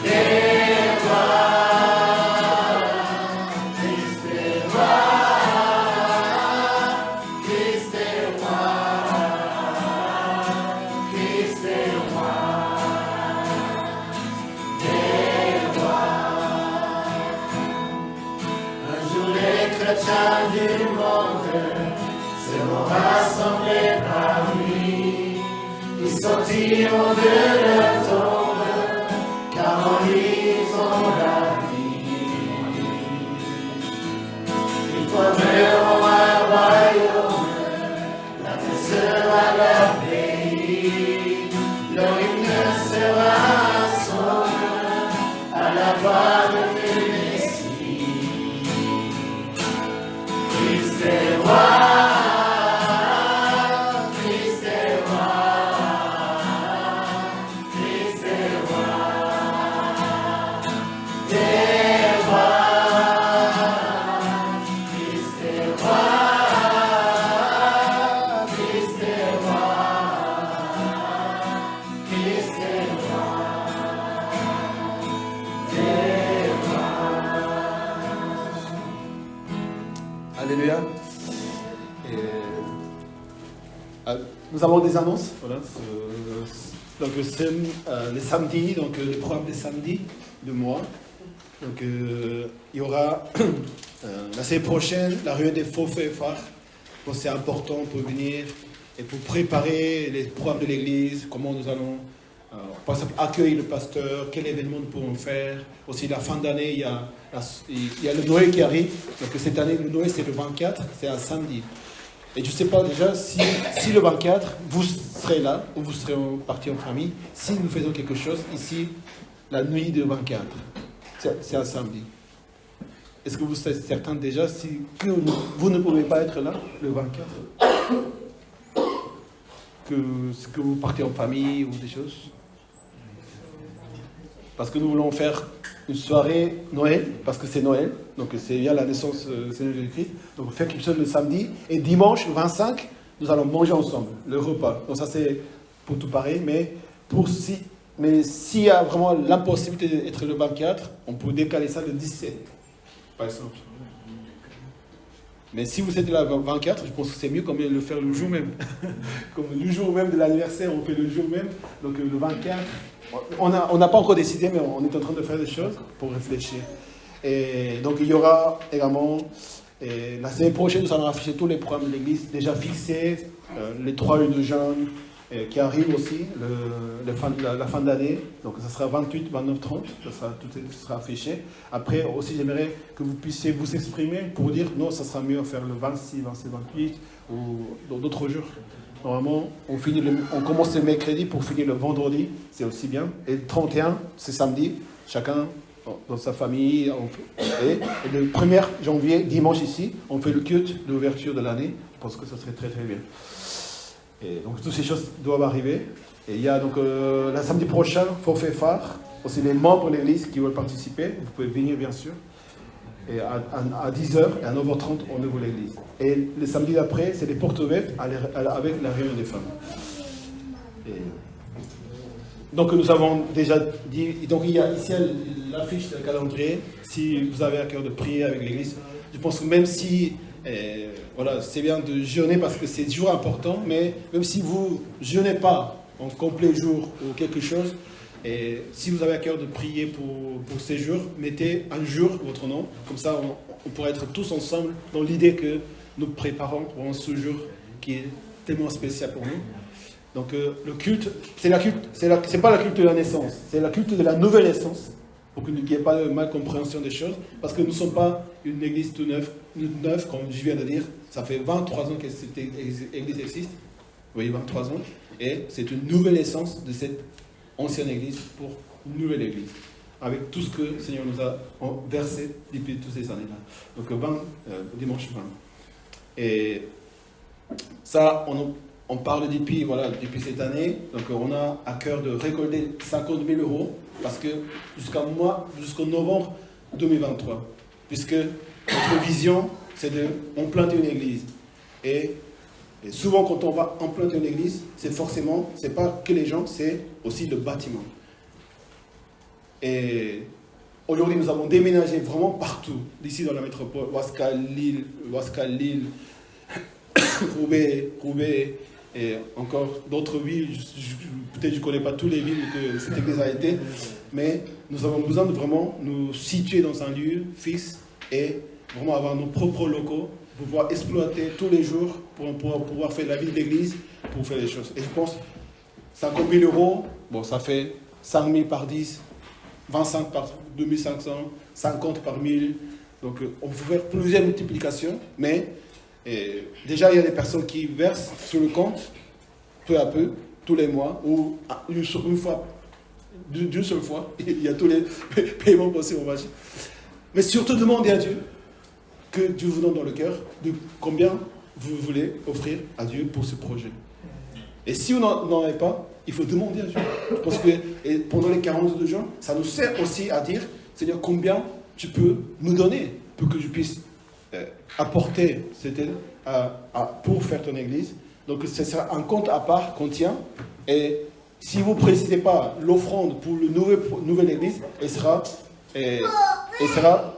Speaker 2: des rois. Christ est roi, Christ est roi, Christ est roi, des rois. Un jour les chrétiens du monde seront rassemblés par lui. Ils sortiront de leur tombe, car en lui ils ont la vie. Ils formeront un royaume, la terre sera leur pays. Leur hymne sera un son à la voix du Messie. Christ est roi, Christ est roi, Christ est roi, des rois. Christ est roi, Christ est roi, Christ est roi, des rois. Alléluia. Nous avons des annonces. Voilà, donc c'est les samedis, donc les programmes des samedis de mois. Donc il y aura la semaine prochaine la réunion des forfaits phares. Donc c'est important pour venir et pour préparer les programmes de l'église, comment nous allons par exemple accueillir le pasteur, quel événement nous pourrons faire. Aussi la fin d'année, il y a le Noël qui arrive. Donc cette année, le Noël c'est le 24, c'est un samedi. Et je ne sais pas déjà si le 24, vous serez là, ou vous serez partis en famille, si nous faisons quelque chose ici, la nuit du 24. C'est un samedi. Est-ce que vous êtes certain déjà que vous ne pouvez pas être là, le 24 que vous partez en famille ou des choses? Parce que nous voulons faire une soirée Noël, parce que c'est Noël, donc c'est bien la naissance du Seigneur Jésus-Christ. Donc on fait quelque chose le samedi, et dimanche, le 25, nous allons manger ensemble, le repas. Donc ça c'est pour tout pareil, mais s'il y a vraiment l'impossibilité d'être le 24, on peut décaler ça le 17, par exemple. Mais si vous êtes là le 24, je pense que c'est mieux comme de le faire le jour même. Comme le jour même de l'anniversaire, on fait le jour même. Donc le 24, on n'a pas encore décidé, mais on est en train de faire des choses pour réfléchir. Et donc il y aura également, la semaine prochaine, nous allons afficher tous les programmes de l'église déjà fixés, les 3 rues de jeunes qui arrivent aussi, la fin d'année. Donc ça sera 28, 29, 30, tout sera affiché. Après aussi, j'aimerais que vous puissiez vous exprimer pour dire non, ça sera mieux à faire le 26, 27, 28 ou dans d'autres jours. Normalement, on commence le mercredi pour finir le vendredi, c'est aussi bien. Et le 31, c'est samedi. chacun dans sa famille. Et le 1er janvier, dimanche ici, on fait le culte de l'ouverture de l'année. Je pense que ça serait très très bien. Et donc toutes ces choses doivent arriver. Et il y a donc le samedi prochain, forfait phare. Aussi les membres de l'église qui veulent participer. Vous pouvez venir bien sûr. Et à 10h et à 9h30, on ouvre l'église. Et le samedi d'après, c'est les portes ouvertes avec la réunion des femmes. Et donc nous avons déjà dit, donc il y a ici l'affiche de calendrier. Si vous avez à cœur de prier avec l'église, je pense que même si, voilà, c'est bien de jeûner parce que c'est toujours important, mais même si vous ne jeûnez pas en complet jour ou quelque chose, et si vous avez à cœur de prier pour ces jours, mettez un jour votre nom, comme ça on pourra être tous ensemble dans l'idée que nous préparons pour ce jour qui est tellement spécial pour nous. Donc le culte, c'est pas la culte de la naissance, c'est la culte de la nouvelle naissance, pour qu'il n'y ait pas de mal compréhension des choses, parce que nous ne sommes pas une église toute neuve, comme je viens de dire, ça fait 23 ans que cette église existe, vous voyez, 23 ans, et c'est une nouvelle naissance de cette ancienne église pour une nouvelle église, avec tout ce que le Seigneur nous a versé depuis toutes ces années-là. Donc dimanche 20. Et ça, on parle depuis cette année, donc on a à cœur de récolter 50 000 euros, parce que jusqu'en novembre 2023, puisque notre vision, c'est d'implanter une église. Et souvent, quand on va implanter une église, c'est pas que les gens, c'est aussi le bâtiment. Et aujourd'hui, nous avons déménagé vraiment partout, d'ici dans la métropole, Ouaska, Lille, Roubaix, et encore d'autres villes. Peut-être je ne connais pas toutes les villes que cette église a été, mais nous avons besoin de vraiment nous situer dans un lieu fixe et vraiment avoir nos propres locaux, pouvoir exploiter tous les jours pour pouvoir faire la vie de l'église, pour faire les choses. Et je pense 50 000 euros, bon, ça fait 5 000 par 10, 25 par 2500, 50 par 1000. Donc on peut faire plusieurs multiplications, mais déjà il y a des personnes qui versent sur le compte peu à peu, tous les mois, ou d'une seule fois, il y a tous les paiements possibles. Mais surtout demandez à Dieu, que Dieu vous donne dans le cœur, de combien vous voulez offrir à Dieu pour ce projet. Et si vous n'en avez pas, il faut demander à Dieu. Parce que pendant les 42 jours, ça nous sert aussi à dire, Seigneur, combien tu peux nous donner pour que je puisse apporter cette aide pour faire ton église. Donc ce sera un compte à part qu'on tient. Et si vous ne précisez pas l'offrande pour la nouvelle église, elle sera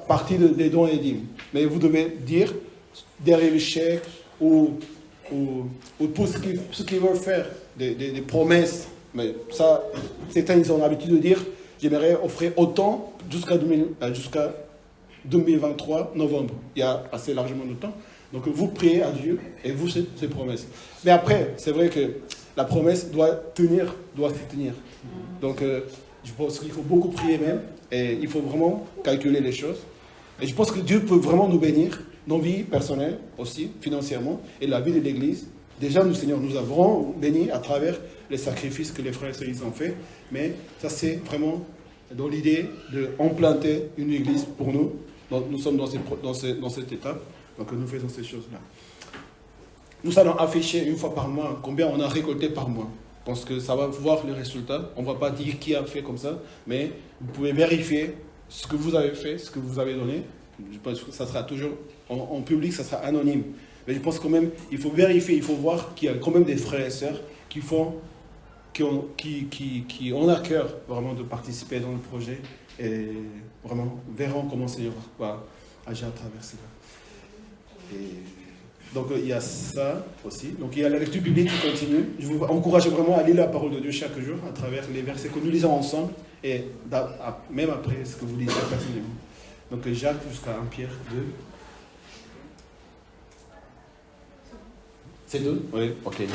Speaker 2: partie des dons et dîmes. Mais vous devez dire derrière le chèque ou pour ce qu'ils veulent faire, des promesses. Mais ça, certains ils ont l'habitude de dire, j'aimerais offrir autant jusqu'à 2023, novembre. Il y a assez largement de temps. Donc vous priez à Dieu et vous ces promesses. Mais après, c'est vrai que la promesse doit se tenir. Donc je pense qu'il faut beaucoup prier même. Et il faut vraiment calculer les choses. Et je pense que Dieu peut vraiment nous bénir, nos vies personnelles aussi, financièrement, et la vie de l'Église. Déjà, nous, Seigneur, nous avons béni à travers les sacrifices que les frères et sœurs ont fait. Mais ça, c'est vraiment dans l'idée d'implanter une Église pour nous. Donc, nous sommes dans cette étape. Donc, nous faisons ces choses-là. Nous allons afficher une fois par mois combien on a récolté par mois. Parce que ça va voir le résultat. On ne va pas dire qui a fait comme ça, mais vous pouvez vérifier ce que vous avez fait, ce que vous avez donné. Je pense que ça sera toujours en public, ça sera anonyme. Mais je pense quand même, il faut vérifier, il faut voir qu'il y a quand même des frères et sœurs qui ont à cœur vraiment de participer dans le projet et vraiment verront comment Seigneur va agir à travers cela. Donc il y a ça aussi. Donc il y a la lecture biblique qui continue. Je vous encourage vraiment à lire la parole de Dieu chaque jour à travers les versets que nous lisons ensemble et même après ce que vous lisez personnellement. Donc Jacques jusqu'à 1 Pierre 2. C'est 2 Oui, ok.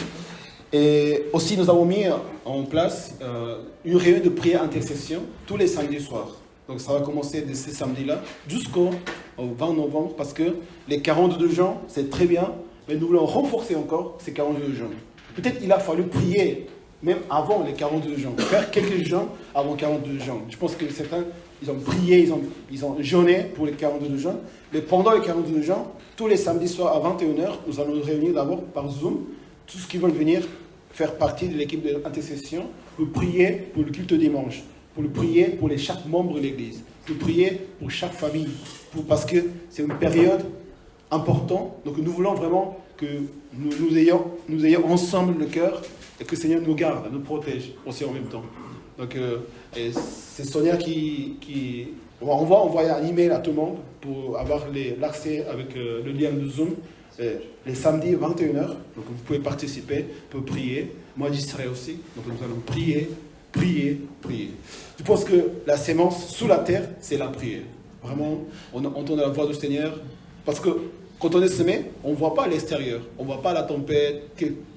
Speaker 2: Et aussi nous avons mis en place une réunion de prière intercession tous les samedis soirs. Donc ça va commencer de ce samedi-là jusqu'au 20 novembre parce que les 42 gens, c'est très bien, mais nous voulons renforcer encore ces 42 gens. Peut-être il a fallu prier même avant les 42 gens, faire quelques gens avant 42 gens. Je pense que certains ils ont prié, ils ont jeûné pour les 42 jeûnes. Mais pendant les 42 jeûnes, tous les samedis soirs à 21h, nous allons nous réunir d'abord par Zoom, tous ceux qui veulent venir faire partie de l'équipe d'intercession, pour prier pour le culte dimanche, pour le prier pour chaque membre de l'Église, pour prier pour chaque famille, parce que c'est une période importante. Donc nous voulons vraiment que nous ayons ensemble le cœur et que le Seigneur nous garde, nous protège aussi en même temps. Donc c'est Sonia on va envoyer un email à tout le monde pour avoir l'accès avec le lien de Zoom. Les samedis 21h, donc vous pouvez participer, vous pouvez prier. Moi j'y serai aussi, donc nous allons prier. Je pense que la sémence sous la terre, c'est la prière. Vraiment, on entend la voix du Seigneur, parce que quand on est semé, on ne voit pas à l'extérieur, on ne voit pas la tempête,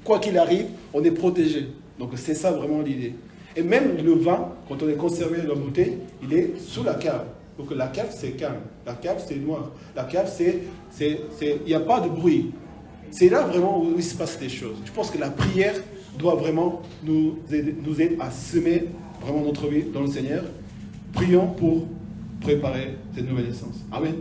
Speaker 2: quoi qu'il arrive, on est protégé. Donc c'est ça vraiment l'idée. Et même le vin, quand on est conservé dans la bouteille, il est sous la cave. Donc la cave, c'est calme. La cave, c'est noir. La cave, il n'y a pas de bruit. C'est là vraiment où il se passe des choses. Je pense que la prière doit vraiment nous aider à semer vraiment notre vie dans le Seigneur. Prions pour préparer cette nouvelle naissance. Amen.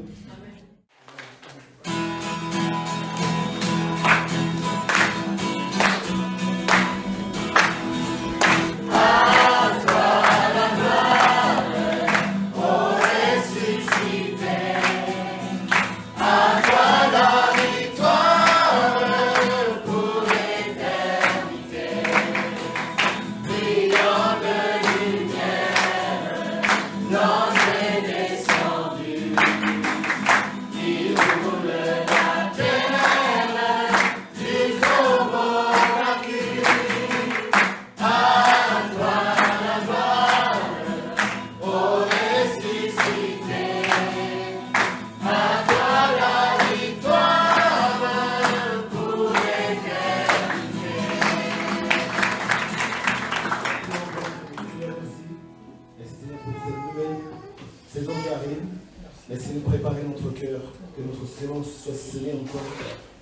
Speaker 2: Laissez-nous préparer notre cœur, que notre séance soit scellée encore,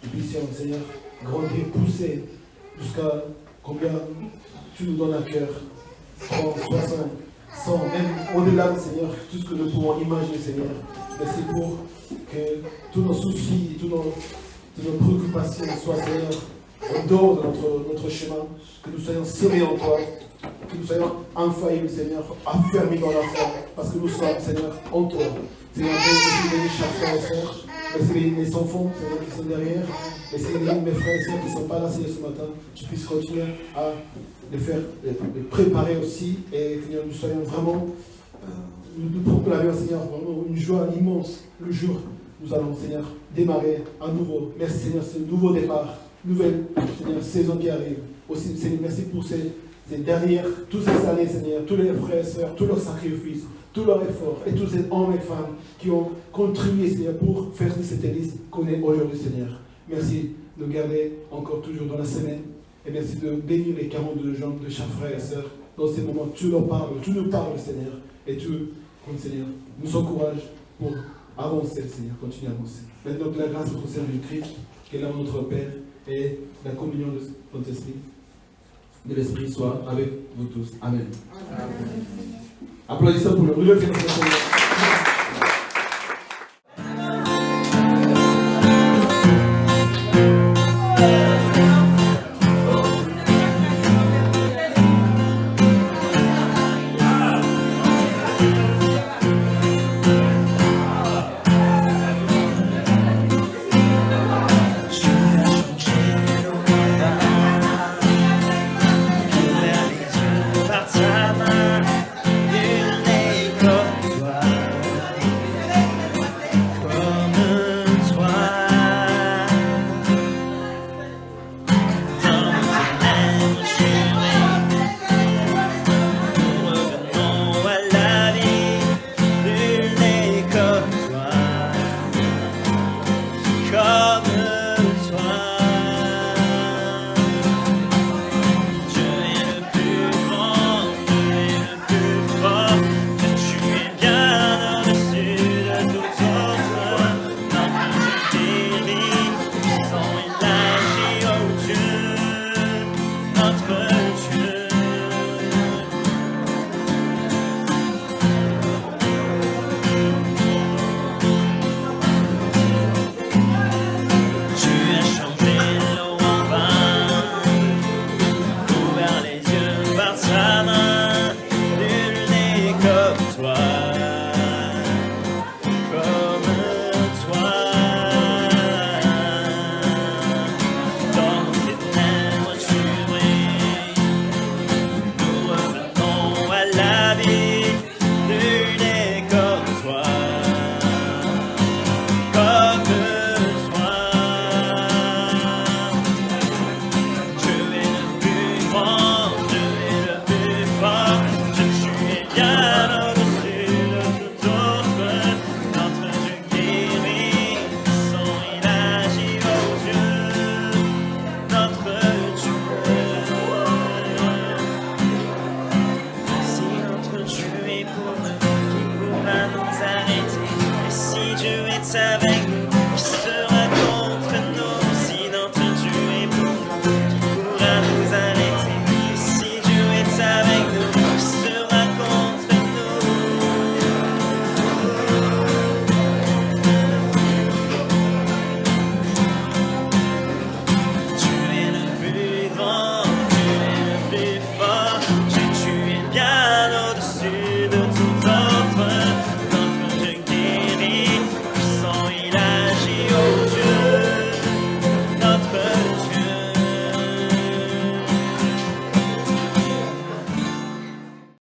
Speaker 2: et puissions, Seigneur, grandir, pousser, jusqu'à combien tu nous donnes à cœur, 30, 60, 100, même au-delà, Seigneur, tout ce que nous pouvons imaginer, Seigneur. Merci pour que tous nos soucis, toutes nos préoccupations soient, Seigneur, en dehors de notre chemin, que nous soyons scellés en toi, que nous soyons infaillibles, Seigneur, affermis dans la foi, parce que nous sommes, Seigneur, en toi. Seigneur, merci bénir chaque frère et sœur. Merci bénir mes enfants, Seigneur, qui sont derrière. Merci bénir mes frères et sœurs qui ne sont pas là, Seigneur, ce matin. Tu puisses continuer à les préparer aussi. Et Seigneur, nous soyons vraiment, nous proclamer, Seigneur, vraiment une joie immense. Le jour où nous allons, Seigneur, démarrer à nouveau. Merci, Seigneur, ce nouveau départ. Nouvelle, Seigneur, saison qui arrive. Aussi, Seigneur, merci pour ces dernières, toutes ces années, Seigneur, tous les frères et sœurs, tous leurs sacrifices, tous leurs efforts, et tous ces hommes et femmes qui ont contribué, Seigneur, pour faire de cette église qu'on est aujourd'hui, Seigneur. Merci de nous garder encore toujours dans la semaine, et merci de bénir les 42 gens de chaque frère et sœur. Dans ces moments, tu nous parles, Seigneur, et tu, Seigneur, nous encourages pour avancer, Seigneur, continuer à avancer. Maintenant, que la grâce de notre Seigneur Jésus-Christ, qui est là notre Père, et la communion de ton esprit, de l'Esprit soit avec vous tous. Amen. Amen. Applaudissons pour le relevé de notre